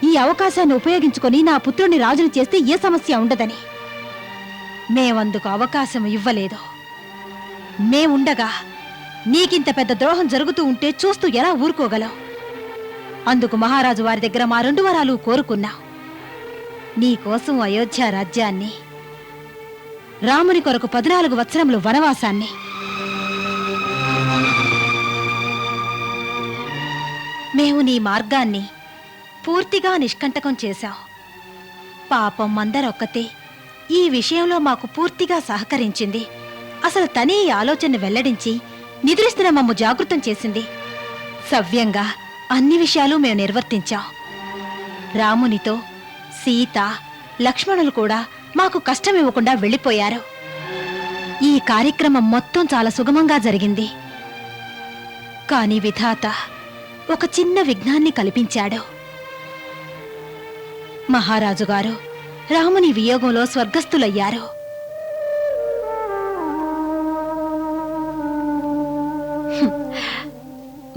ఈ అవకాశాన్ని ఉపయోగించుకొని నా పుత్రుడిని రాజును చేస్తే ఏ సమస్య ఉండదని. మేమందుకు అవకాశం ఇవ్వలేదు. మేముండగా నీకింత పెద్ద ద్రోహం జరుగుతూ ఉంటే చూస్తూ ఎలా ఊరుకోగలవు? అందుకు మహారాజు వారి దగ్గర మా 2 వరాలు కోరుకున్నాం. నీకోసం అయోధ్య రాజ్యాన్ని, రాముని కొరకు 14 వత్సరములు వనవాసాన్ని. మేము నీ మార్గాన్ని పూర్తిగా నిష్కంటకం చేశాం. పాపం మందరొక్కతే ఈ విషయంలో మాకు పూర్తిగా సహకరించింది. అసలు తనే ఈ ఆలోచనను వెల్లడించి నిద్రిస్తున్న మమ్ము జాగృతం చేసింది. సవ్యంగా అన్ని విషయాలు మేము నిర్వర్తించాం. రామునితో సీత, లక్ష్మణులు కూడా మాకు కష్టమివ్వకుండా వెళ్ళిపోయారు. ఈ కార్యక్రమం మొత్తం చాలా సుగమంగా జరిగింది. కాని విధాత ఒక చిన్న విఘ్నాన్ని కల్పించాడు. మహారాజుగారు రాముని వియోగంలో స్వర్గస్థులయ్యారు.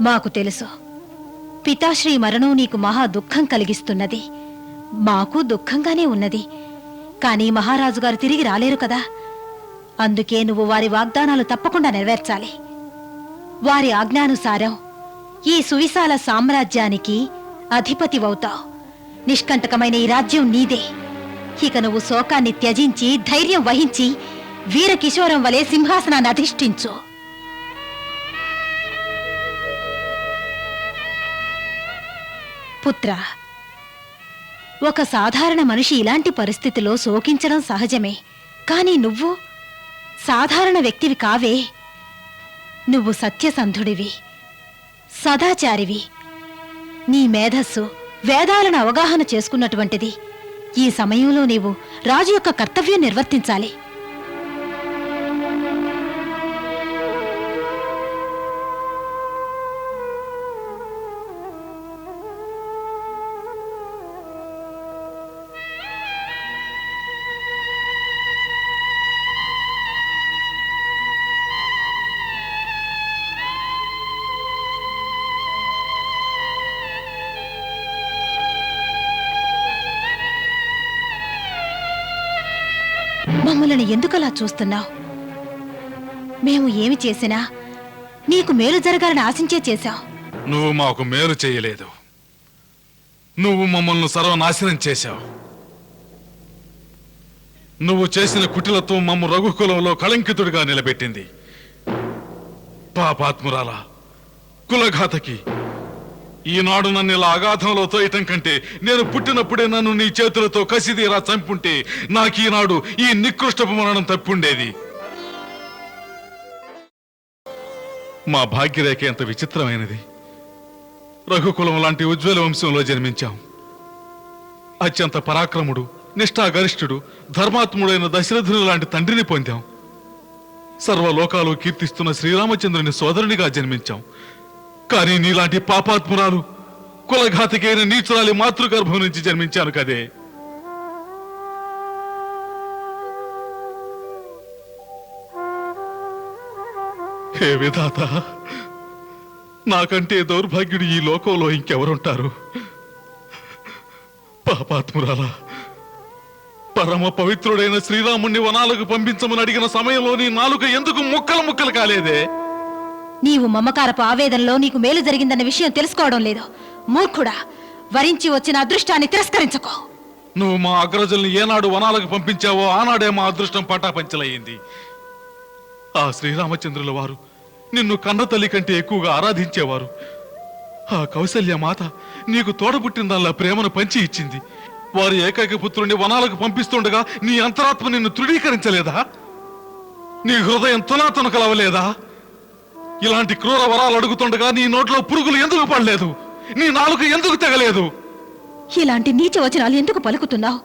మాకు తెలుసు, పితాశ్రీ మరణం నీకు మహా దుఃఖం కలిగిస్తున్నది. మాకు దుఃఖంగానే ఉన్నది. కానీ మహారాజుగారు తిరిగి రాలేరు కదా. అందుకే నువ్వు వారి వాగ్దానాలు తప్పకుండా నెరవేర్చాలి. వారి ఆజ్ఞానుసారం ఈ సువిశాల సామ్రాజ్యానికి అధిపతివవుతావు. నిష్కంటకమైన ఈ రాజ్యం నీదే. ఇక నువ్వు శోకాన్ని త్యజించి ధైర్యం వహించి వీరకిశోరం వలె సింహాసనాన్ని అధిష్ఠించు. పుత్ర, ఒక సాధారణ మనిషి ఇలాంటి పరిస్థితిలో శోకించడం సహజమే. కానీ నువ్వు సాధారణ వ్యక్తివి కావే. నువ్వు సత్యసంధుడివి, సదాచారివి. నీ మేధస్సు వేదాలను అవగాహన చేసుకున్నటువంటిది. ఈ సమయంలో నీవు రాజు యొక్క కర్తవ్యం నిర్వర్తించాలి. మమ్మల్ని ఎందుకలా చూస్తున్నావు? మేము ఏమి చేసినా నీకు మేలు జరగాలని ఆశించే చేశావు. నువ్వు మాకు మేలు చేయలేదు. నువ్వు మమ్మల్ని సర్వనాశనం చేశావు. నువ్వు చేసిన కుటిలతో మమ్ము రఘుకులంలో కళంకితుడిగా నిలబెట్టింది. పాపాత్మురాలా, కులఘాతకి, ఈనాడు నన్ను ఇలా అగాధంలో తోయటం కంటే నేను పుట్టినప్పుడే నన్ను నీ చేతులతో కసిదీరా చంపుంటే నాకు ఈనాడు ఈ నికృష్టపు మరణం తప్పుండేది. మా భాగ్యరేఖ ఎంత విచిత్రమైనది. రఘుకులం లాంటి ఉజ్వల వంశంలో జన్మించాం. అత్యంత పరాక్రముడు, నిష్ఠాగరిష్ఠుడు, ధర్మాత్ముడైన దశరథుని లాంటి తండ్రిని పొందాం. సర్వలోకాలు కీర్తిస్తున్న శ్రీరామచంద్రుని సోదరునిగా జన్మించాం. కానీ నీలాంటి పాపాత్మురాలు, కులఘాతికైన నీచురాలి మాతృగర్భం నుంచి జన్మించాను కదే. హే విధాత, నాకంటే దౌర్భాగ్యుడు ఈ లోకంలో ఇంకెవరుంటారు? పాపాత్మురాలా, పరమ పవిత్రుడైన శ్రీరాముణ్ణి వనాలకు పంపించమని అడిగిన సమయంలో నీ నాలుక ఎందుకు ముక్కలు ముక్కలు కాలేదే? నీవు మమకారపు ఆవేదనలో నీకు మేలు జరిగిందన్న విషయం తెలుసుకోవడం లేదు. మూర్ఖుడా, వరించి వచ్చిన అదృష్టాన్ని తిరస్కరించుకో. నువ్వు మా అగ్రజుల్ని ఏనాడు వనాలకు పంపించావో ఆనాడే మా అదృష్టం పటాపంచలయ్యింది. ఆ శ్రీరామచంద్రుల వారు నిన్ను కన్న తల్లి కంటే ఎక్కువగా ఆరాధించేవారు. ఆ కౌసల్య మాత నీకు తోడబుట్టిందల్లా ప్రేమను పంచి ఇచ్చింది. వారి ఏకైక పుత్రుణ్ణి వనాలకు పంపిస్తుండగా నీ అంతరాత్మ నిన్ను తృఢీకరించలేదా? నీ హృదయం తునాతున కలవలేదా? ఇలాంటి క్రూర వరాలు అడుగుతుండగా నీ నోట్లో పురుగులు ఎందుకు పడలేదు? నీ నాలుక ఎందుకు తెగలేదు? ఇలాంటి నీచ వచనాలు ఎందుకు పలుకుతున్నావు?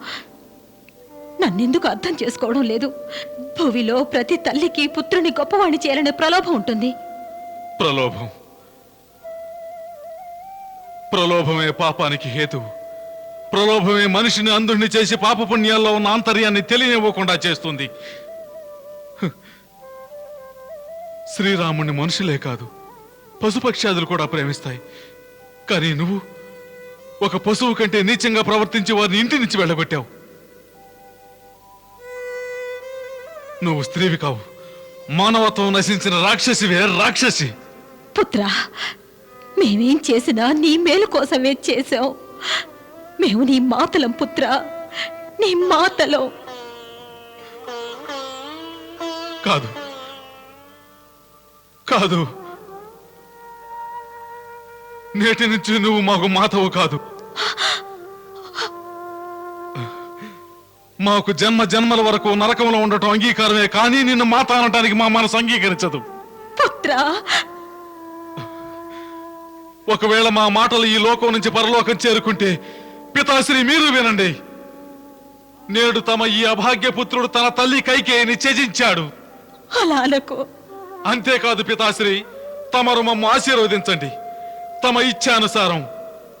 నన్నెందుకు అర్థం చేసుకోవడం లేదు? భూమిలో ప్రతి తల్లికి పుత్రుని గొప్పవాణి చేయాలనే ప్రలోభం ఉంటుంది. ప్రలోభం ప్రలోభమే పాపానికి హేతువు. ప్రలోభమే మనిషిని అంధుణ్ణి చేసి పాపపుణ్యాల్లో ఉన్న ఆంతర్యాన్ని తెలియనివ్వకుండా చేస్తుంది. శ్రీరాముణ్ణి మనుషులే కాదు, పశుపక్షాదులు కూడా ప్రేమిస్తాయి. కానీ నువ్వు ఒక పశువు కంటే నీచంగా ప్రవర్తించి వారిని ఇంటి నుంచి వెళ్ళగొట్టావు. నువ్వు స్త్రీవి కావు, మానవత్వం నశించిన రాక్షసివే, రాక్షసి. పుత్రా, మేమేం చేసినా నీ మేలు కోసమే చేశాం. మేము నీ మాతలం పుత్రా, నీ మాతలం. కాదు కాదు, నేటి నుంచి నువ్వు మాకు మాతవు కాదు. మాకు జన్మ జన్మల వరకు నరకంలో ఉండటం అంగీకారమే, కానీ నిన్ను మాత అనటానికి మా మనసు అంగీకరించదు. పుత్రా, ఒకవేళ మా మాటలు ఈ లోకం నుంచి పరలోకం చేరుకుంటే పితాశ్రీ మీరు వినండి. నేడు తమ ఈ అభాగ్యపుత్రుడు తన తల్లి కైకేయిని త్యజించాడు. అలా అనకు. అంతేకాదు పితాశ్రీ, తమరు మమ్మ ఆశీర్వదించండి. తమ ఇచ్ఛానుసారం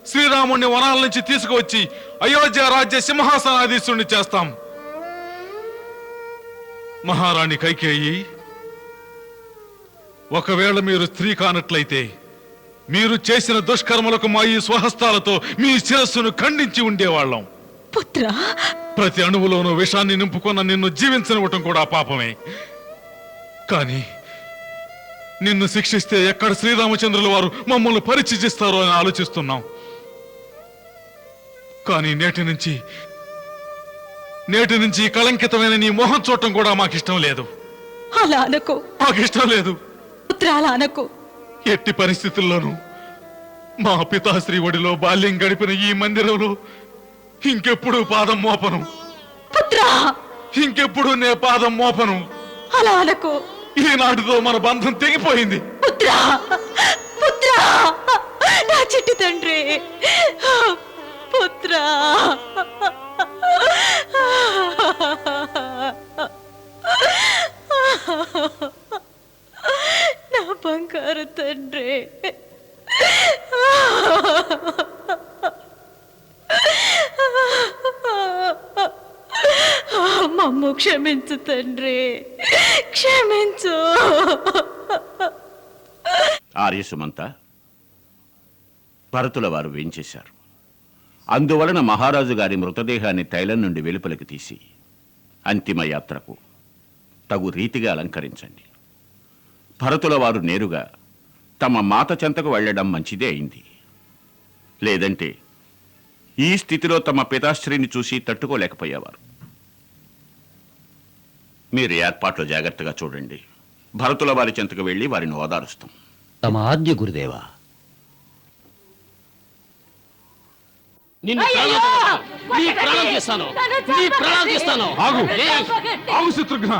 శ్రీరాముణ్ణి వనాల నుంచి తీసుకువచ్చి అయోధ్య రాజ్య సింహాసనాధీశుణ్ణి చేస్తాం. మహారాణి కైకేయి, ఒకవేళ మీరు స్త్రీ కానట్లయితే మీరు చేసిన దుష్కర్మలకు మా ఈ స్వహస్తాలతో మీ శిరస్సును ఖండించి ఉండేవాళ్ళం. పుత్రా, ప్రతి అణువులోనూ విషాన్ని నింపుకున్న నిన్ను జీవించనివ్వటం కూడా పాపమే. కానీ నిన్ను శిక్షిస్తే ఎక్కడ శ్రీరామచంద్రుల వారు మమ్మల్ని పరిచయిస్తారో అని ఆలోచిస్తున్నాం. కానీ నేటి నుంచి కళంకితమైన నీ మొహం చూడటం కూడా మాకిష్టం లేదు. అలా అనకు. మాకిష్టం లేదు పుత్రా, అలా అనకు. ఎట్టి పరిస్థితుల్లోనూ మా పితాశ్రీ ఒడిలో బాల్యం గడిపిన ఈ మందిరంలో ఇంకెప్పుడు పాదం మోపను. పుత్రా, ఇంకెప్పుడు నే పాదం మోపను. అలా అనకు. ఈనాటితో మన బంధం తెగిపోయింది. పుత్రా, పుత్రా, నా చిట్టి తండ్రి, పుత్రా. నా బంగారు తండ్రి, మమ్ము క్షమించు తండ్రి, క్షమించు. ఆర్యసుమంత, భరతుల వారు వేంచేశారు. అందువలన మహారాజు గారి మృతదేహాన్ని తైలం నుండి వెలుపలికి తీసి అంతిమ యాత్రకు తగు రీతిగా అలంకరించండి. భరతుల వారు నేరుగా తమ మాత చెంతకు వెళ్ళడం మంచిదే అయింది. లేదంటే ఈ స్థితిలో తమ పితాశ్రీని చూసి తట్టుకోలేకపోయేవారు. మీరు ఏర్పాట్లు జాగ్రత్తగా చూడండి. భరతుల వారి చెంతకు వెళ్ళి వారిని ఓదారుస్తాం. తమ ఆద్య గురుదేవా. ఆగు శత్రుఘ్న.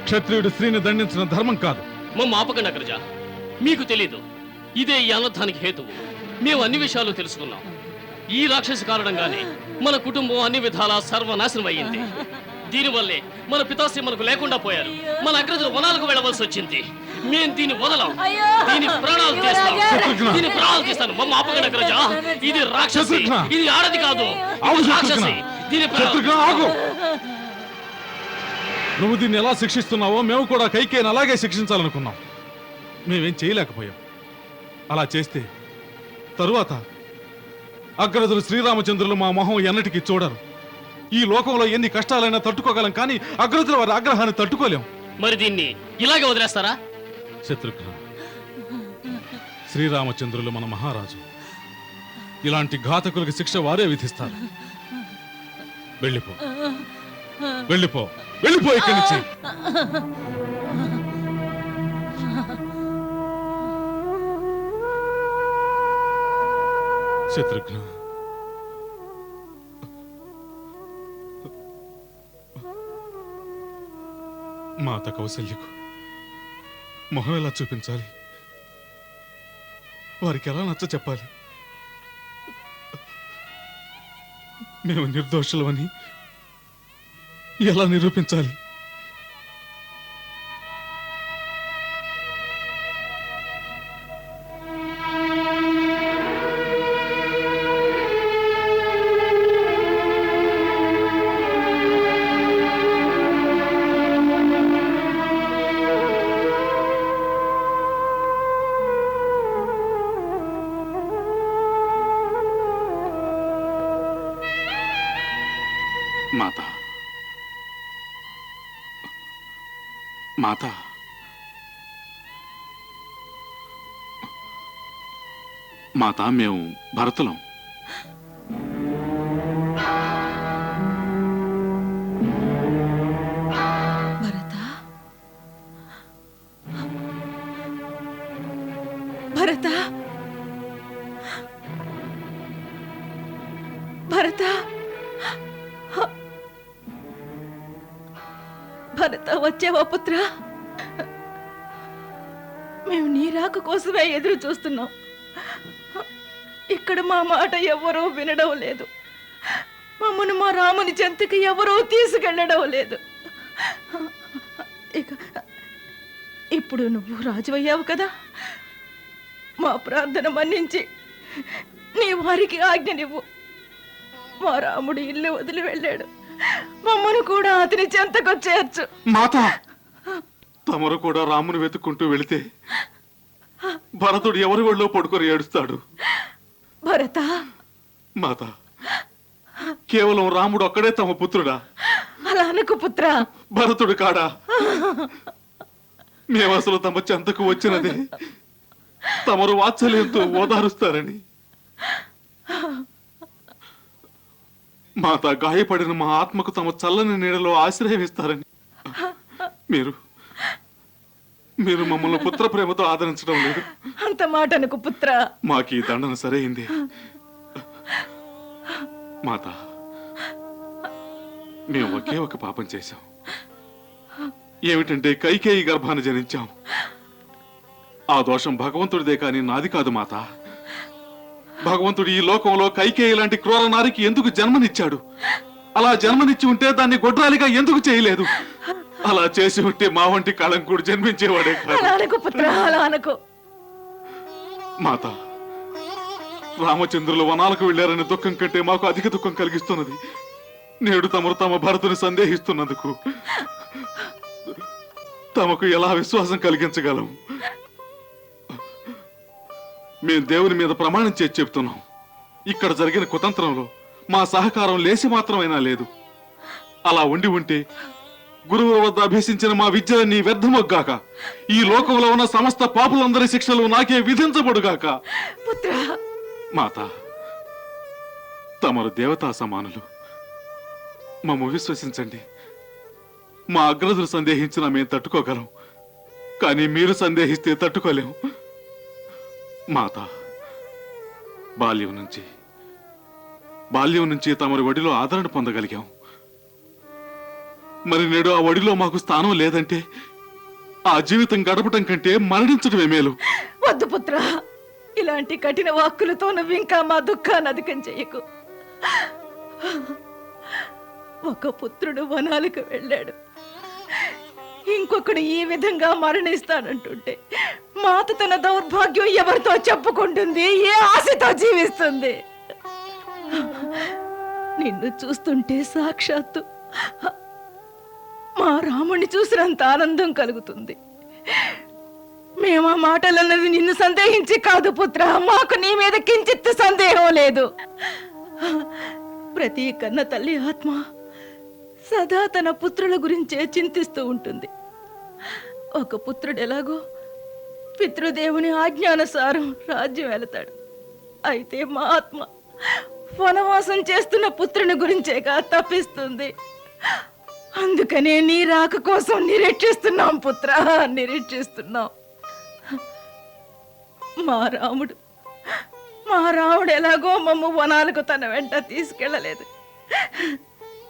క్షత్రియుడు స్త్రీని దండించడం ధర్మం కాదు. ఆపకండి అగ్రజ, మీకు తెలీదు. ఇదే ఈ అనర్థానికి హేతువు. మేము అన్ని విషయాలు తెలుసుకున్నాం. ఈ రాక్షసి కారణంగానే మన కుటుంబం అన్ని విధాలా సర్వనాశనం అయ్యింది. దీనివల్లే మన పితాశ్రీ మనకు లేకుండా పోయారు. మన అగ్రజులు వనాలకు వెళ్ళవలసి వచ్చింది. మేము దీన్ని వదలం. దీని ప్రాణాలు తీస్తాం. దీని ప్రాణాలు తీస్తాను. మమ్మ ఆపగండి అగ్రజ. ఇది రాక్షసి, ఇది ఆడది కాదు, ఇది రాక్షసి. దీని ఆగు. నువ్వు దీన్ని ఎలా శిక్షిస్తున్నావో మేము కూడా కైకేయిని అలాగే శిక్షించాలనుకున్నాం. మేమేం చేయలేకపోయాం. అలా చేస్తే తరువాత అగ్రజులు శ్రీరామచంద్రులు మా మొహం ఎన్నటికీ చూడరు. ఈ లోకంలో ఎన్ని కష్టాలైనా తట్టుకోగలం, కానీ అగ్రజుల వారి ఆగ్రహాన్ని తట్టుకోలేం. మరి దీన్ని ఇలాగే వదిలేస్తారా? శత్రుఘ్న, శ్రీరామచంద్రులు మన మహారాజు. ఇలాంటి ఘాతకులకు శిక్ష వారే విధిస్తారు. వెళ్ళిపో, వెళ్ళిపో, వెళ్ళిపో ఇక్కడి నుంచి. శత్రుఘ్న, మాత కౌసల్యకు మొహం ఎలా చూపించాలి? వారికి ఎలా నచ్చ చెప్పాలి? మేము నిర్దోషులమని ఎలా నిరూపించాలి? మాత, మాత, మాత, మేము భరతులం. భరత, భరత, భరత, వచ్చావా పుత్ర? మేము నీ రాక కోసమే ఎదురు చూస్తున్నాం. ఇక్కడ మా మాట ఎవరూ వినడం లేదు. మమ్మను మా రాముని చెంతకి ఎవరూ తీసుకెళ్ళడం లేదు. ఇక ఇప్పుడు నువ్వు రాజువయ్యావు కదా, మా ప్రార్థన మన్నించి నీ వారికి ఆజ్ఞనివ్వు. మా రాముడు ఇల్లు వదిలి వెళ్ళాడు. మమ్మను కూడా అతని చెంతకొచ్చేయచ్చు. మాత, తమరు కూడా రాముని వెతుక్కుంటూ వెళితే భరతుడు ఎవరి ఒళ్ళో పడుకొని ఏడుస్తాడు. భరత, మాత, కేవలం రాముడు ఒక్కడే తమ పుత్రుడా? అలా అనకు పుత్ర. భరతుడు కాడా? మేము అసలు తమ చెంతకు వచ్చినదే తమరు వాత్సల్యంతో ఓదారుస్తారని. మాత, గాయపడిన మా ఆత్మకు తమ చల్లని నీడలో ఆశ్రయం ఇస్తారని. మీరు మీరు మమ్మల్ని పుత్ర ప్రేమతో ఆదరించడం లేదు. అంత మాట అనుకు పుత్ర. మాకు ఈ దండన సరైంది. మాత, మేము ఒకే ఒక పాపం చేశాం. ఏమిటంటే కైకేయి గర్భాన్ని జనించాం. ఆ దోషం భగవంతుడిదే కానీ నాది కాదు మాత. భగవంతుడు ఈ లోకంలో కైకేయి లాంటి క్రూర నారికి ఎందుకు జన్మనిచ్చాడు? అలా జన్మనిచ్చి ఉంటే దాన్ని గొడ్రాలిగా ఎందుకు చేయలేదు? అలా చేసి ఉంటే మా వంటి కళంకుడు జన్మించేవాడే కాదు. మాత, రామచంద్రులు వనాలకు వెళ్లారని దుఃఖం కంటే మాకు అధిక దుఃఖం కలిగిస్తున్నది. నేడు తమరు తమ భరతుని సందేహిస్తున్నందుకు తమకు ఎలా విశ్వాసం కలిగించగలం? మేం దేవుని మీద ప్రమాణం చేసి చెప్తున్నాం. ఇక్కడ జరిగిన కుతంత్రంలో మా సహకారం లేసి మాత్రమైనా లేదు. అలా ఉండి ఉంటే గురువుల వద్ద అభ్యసించిన మా విద్యలన్నీ వ్యర్థమొగ్గాక, ఈ లోకంలో ఉన్న సమస్త పాపులందరి శిక్షలు నాకే విధించబడుగాక. మాత, తమరు దేవతా సమానులు. మమ్ము విశ్వసించండి. మా అగ్రజులు సందేహించినా మేము తట్టుకోగలం, కానీ మీరు సందేహిస్తే తట్టుకోలేం. మాత, బాల్యం నుంచి తమరి ఒడిలో ఆదరణ పొందగలిగాం. మరి నేడు ఆ ఒడిలో మాకు స్థానం లేదంటే ఆ జీవితం గడపటం కంటే మరణించడమే మేలు. వద్దు పుత్ర, ఇలాంటి కఠిన వాక్కులతో నువ్వు ఇంకా మా దుఃఖాన్ని అధికం చెయ్యకు. ఒక పుత్రుడు వనాలకు వెళ్ళాడు, ఇంకొకడు ఈ విధంగా మరణిస్తానంటుంటే మాత తన దౌర్భాగ్యం ఎవరితో చెప్పుకుంటుంది? ఏ ఆశతో జీవిస్తుంది? నిన్ను చూస్తుంటే సాక్షాత్తు మా రాముణ్ణి చూసినంత ఆనందం కలుగుతుంది. మేము ఆ మాటలన్నది నిన్ను సందేహించి కాదు పుత్ర, మాకు నీ మీద కించిత్ సందేహం లేదు. ప్రతి కన్న తల్లి ఆత్మ సదా తన పుత్రుల గురించే చింతిస్తూ ఉంటుంది. ఒక పుత్రుడు ఎలాగో పితృదేవుని ఆజ్ఞానుసారం రాజ్యం వెళతాడు. అయితే మా ఆత్మ వనవాసం చేస్తున్న పుత్రుని గురించేగా తప్పిస్తుంది. అందుకనే నీ రాక కోసం నిరీక్షిస్తున్నాం పుత్ర, నిరీక్షిస్తున్నాం. మా రాముడు ఎలాగో మమ్మ వనాలకు తన వెంట తీసుకెళ్ళలేదు.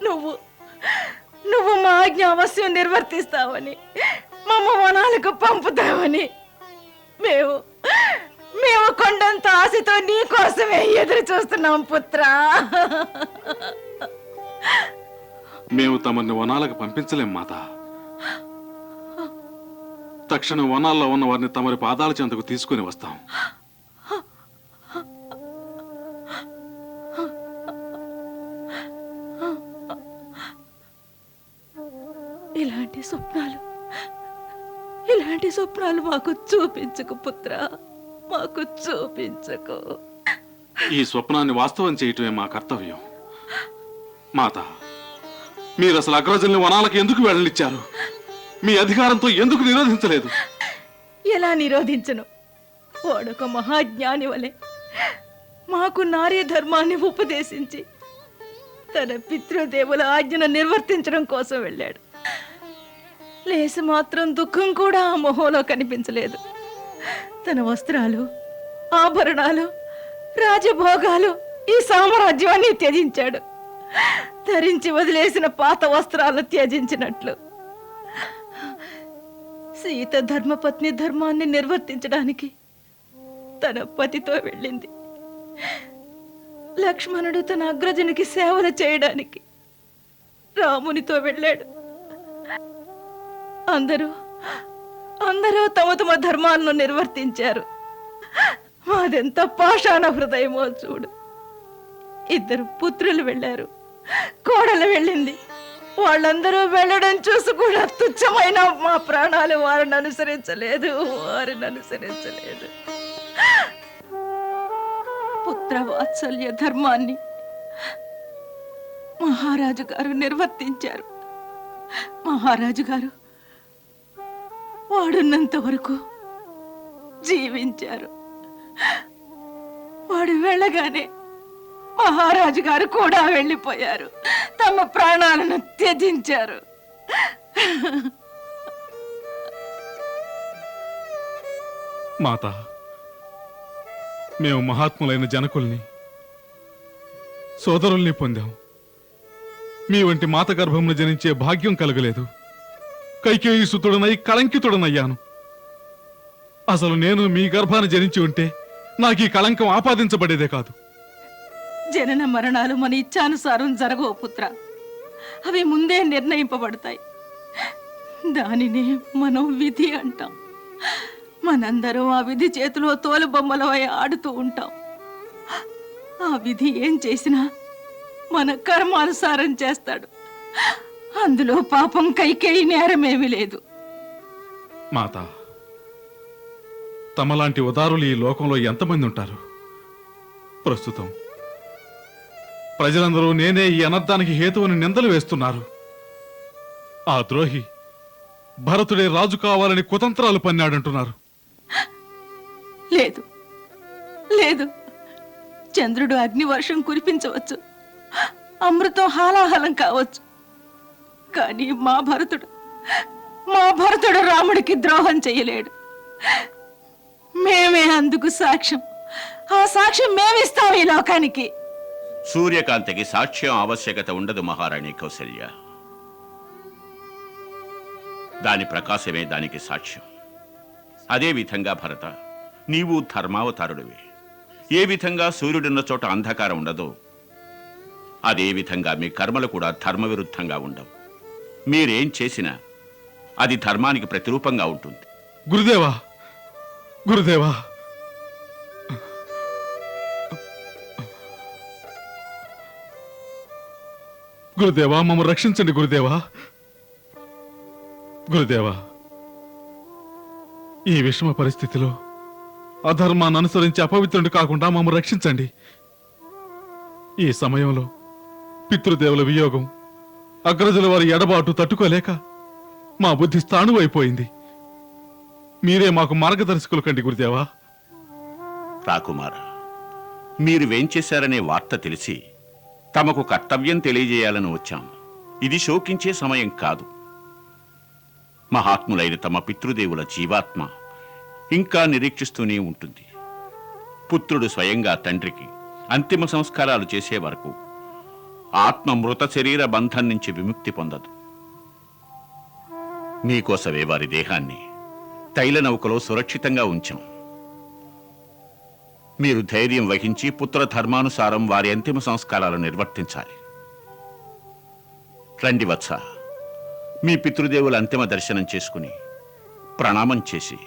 నువ్వు మా ఆజ్ఞ అవశ్యం నిర్వర్తిస్తావని, మమ్మ వనాలకు పంపుతావని మేము కొండంత ఆశతో నీ కోసమే ఎదురు చూస్తున్నాం పుత్ర. మేము తమని వనాలకు పంపించలేం మాత. తక్షణం వనాల్లో ఉన్న వారిని తమరి పాదాల చెంతకు తీసుకుని వస్తాం. ఇలాంటి స్వప్నాలు మాకు చూపించకు పుత్ర, మాకు చూపించకు. ఈ స్వప్నాన్ని వాస్తవం చేయటమే మా కర్తవ్యం. మాత, మీరు అసలు అగ్రజుల్ని వనాలకు ఎందుకు వెళ్ళనిచ్చారు? మీ అధికారంతో ఎందుకు నిరోధించలేదు? ఎలా నిరోధించను? వాడొక మహాజ్ఞాని వలె మాకు నారీ ధర్మాన్ని ఉపదేశించి తన పితృదేవుల ఆజ్ఞను నిర్వర్తించడం కోసం వెళ్ళాడు. లేసి మాత్రం దుఃఖం కూడా ఆ మొహంలో కనిపించలేదు. తన వస్త్రాలు, ఆభరణాలు, రాజభోగాలు, ఈ సామ్రాజ్యాన్ని త్యజించాడు. ధరించి వదిలేసిన పాత వస్త్రాలు త్యజించినట్లు సీత ధర్మపత్ని ధర్మాన్ని నిర్వర్తించడానికి తన పతితో వెళ్ళింది. లక్ష్మణుడు తన అగ్రజునికి సేవలు చేయడానికి రామునితో వెళ్ళాడు. అందరూ తమ తమ ధర్మాలను నిర్వర్తించారు. మాదెంత పాషాణ హృదయమో చూడు. 2 పుత్రులు వెళ్ళారు, కోడలు వెళ్ళింది. వాళ్ళందరూ వెళ్ళడం చూసి కూడా తుచ్చమైన మా ప్రాణాలు వారిని అనుసరించలేదు. పుత్ర వాత్సల్య ధర్మాన్ని మహారాజు గారు నిర్వర్తించారు. మహారాజు గారు వాడున్నంత వరకు జీవించారు. వాడు వెళ్ళగానే మహారాజు గారు కూడా వెళ్ళిపోయారు, తమ ప్రాణాలను త్యజించారు. మాత, మేము మహాత్ములైన జనకుల్ని, సోదరుల్ని పొందాం. మీ వంటి మాత గర్భమును జనించే భాగ్యం కలగలేదు. కైకేయి సుతుడనై కళంకితుడనయ్యాను. అసలు నేను మీ గర్భాన జనించి ఉంటే నాకు ఈ కళంకం ఆపాదించబడేదే కాదు. జనన మరణాలు మన ఇచ్ఛానుసారం జరగవు పుత్ర, అవి ముందే నిర్ణయింపబడతాయి. దానినే మనం విధి అంటాం. మనందరం ఆ విధి చేతిలో తోలుబొమ్మలవై ఆడుతూ ఉంటాం. ఆ విధి ఏం చేసినా మన కర్మానుసారం చేస్తాడు. అందులో పాపం కైకేయి నేరమేమీ లేదు. మాత, తమలాంటి ఉదారులు ఈ లోకంలో ఎంతమంది ఉంటారు? ప్రస్తుతం ప్రజలందరూ నేనే ఈ అనర్థానికి హేతువుని నిందలు వేస్తున్నారు. ఆ ద్రోహి భరతుడే రాజు కావాలని కుతంత్రాలు పన్నాడంటున్నారు. లేదు లేదు, చంద్రుడు అగ్నివర్షం కురిపించవచ్చు, అమృతం హాలాహలం కావచ్చు, కానీ మా భరతుడు రాముడికి ద్రోహం చేయలేడు. మేమే అందుకు సాక్ష్యం. ఆ సాక్ష్యం మేమిస్తాం ఈ లోకానికి. సూర్యకాంతికి సాక్ష్యం ఆవశ్యకత ఉండదు మహారాణి కౌసల్య. దాని ప్రకాశమే దానికి సాక్ష్యం. అదే విధంగా భరత, నీవు ధర్మావతారుడివి. ఏ విధంగా సూర్యుడున్న చోట అంధకారం ఉండదో అదే విధంగా మీ కర్మలు కూడా ధర్మవిరుద్ధంగా ఉండవు. మీరేం చేసినా అది ధర్మానికి ప్రతిరూపంగా ఉంటుంది. గురుదేవా, గురుదేవా, గురుదేవా, మమ్మల్ని రక్షించండి గురుదేవా. గురుదేవా, ఈ విషమ పరిస్థితిలో అధర్మాన్ని అనుసరించి అపవిత్రుడు కాకుండా మమ్మల్ని రక్షించండి. ఈ సమయంలో పితృదేవుల వియోగం, అగ్రజుల వారి ఎడబాటు తట్టుకోలేక మా బుద్ధి స్థాణువైపోయింది. మీరే మాకు మార్గదర్శకులు కండి గురుదేవా. రాకుమార, మీరు వేంచేశారనే వార్త తెలిసి తమకు కర్తవ్యం తెలియజేయాలని వచ్చాం. ఇది శోకించే సమయం కాదు. మహాత్ములైన తమ పితృదేవుల జీవాత్మ ఇంకా నిరీక్షిస్తూనే ఉంటుంది. పుత్రుడు స్వయంగా తండ్రికి అంతిమ సంస్కారాలు చేసే వరకు ఆత్మ మృత శరీర బంధం నుంచి విముక్తి పొందదు. మీకోసమే వారి దేహాన్ని తైల నౌకలో సురక్షితంగా ఉంచాం. మీరు ధైర్యం వహించి పుత్ర ధర్మానుసారం వారి అంతిమ సంస్కారాలు నిర్వర్తించాలి. రండి వత్స, మీ పితృదేవుల అంతిమ దర్శనం చేసుకుని ప్రణామం చేసి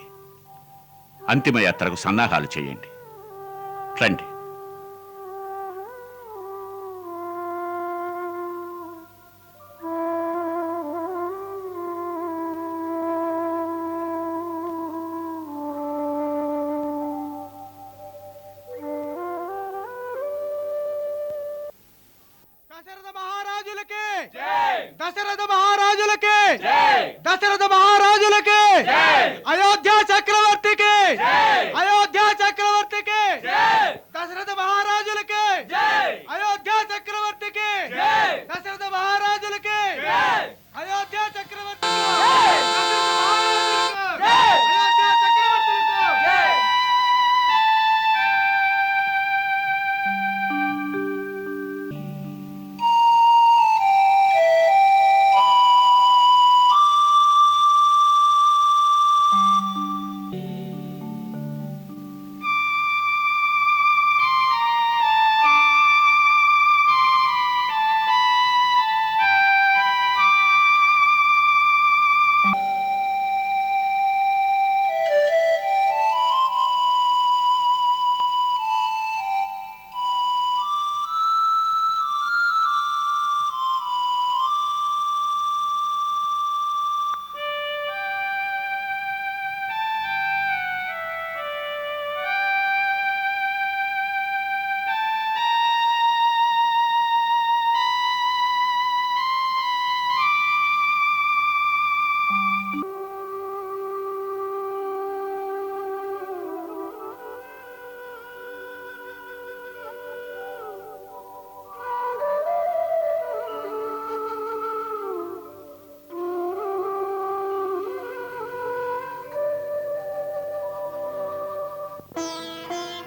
అంతిమయాత్రకు సన్నాహాలు చేయండి. రండి. దశరథ మహారాజులకి, దశరథ మహారాజులకి, అయోధ్య చక్రవర్తికి, అయోధ్య చక్రవర్తికి, దశరథ మహారాజులకి, అయోధ్య చక్రవర్తికి, దశరథ మహారాజులకి, అయోధ్య చక్రవర్తికి, అయోధ్య చక్రవర్తికి.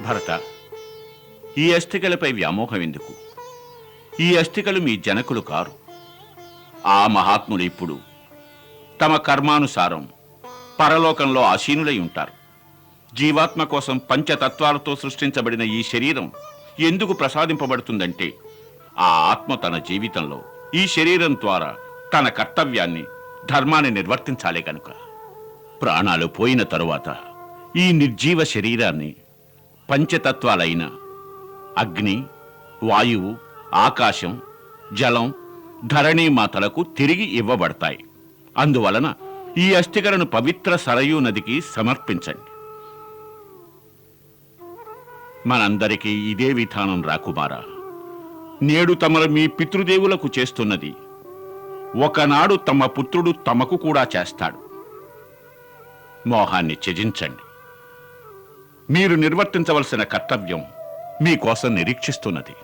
భరత, ఈ అస్థికలపై వ్యామోహం ఎందుకు? ఈ అస్థికలు మీ జనకులు కారు. ఆ మహాత్ములు ఇప్పుడు తమ కర్మానుసారం పరలోకంలో ఆసీనులై ఉంటారు. జీవాత్మ కోసం పంచతత్వాలతో సృష్టించబడిన ఈ శరీరం ఎందుకు ప్రసాదింపబడుతుందంటే ఆ ఆత్మ తన జీవితంలో ఈ శరీరం ద్వారా తన కర్తవ్యాన్ని, ధర్మాన్ని నిర్వర్తించాలే కనుక. ప్రాణాలు పోయిన తరువాత ఈ నిర్జీవ శరీరాన్ని పంచతత్వాలైన అగ్ని, వాయువు, ఆకాశం, జలం, ధరణీమాతలకు తిరిగి ఇవ్వబడతాయి. అందువలన ఈ అస్థికలను పవిత్ర సరయూ నదికి సమర్పించండి. మనందరికీ ఇదే విధానం రాకుమారా. నేడు తమరు మీ పితృదేవులకు చేస్తున్నది ఒకనాడు తమ పుత్రుడు తమకు కూడా చేస్తాడు. మోహాన్ని త్యజించండి. మీరు నిర్వర్తించవలసిన కర్తవ్యం మీకోసం నిరీక్షిస్తున్నది.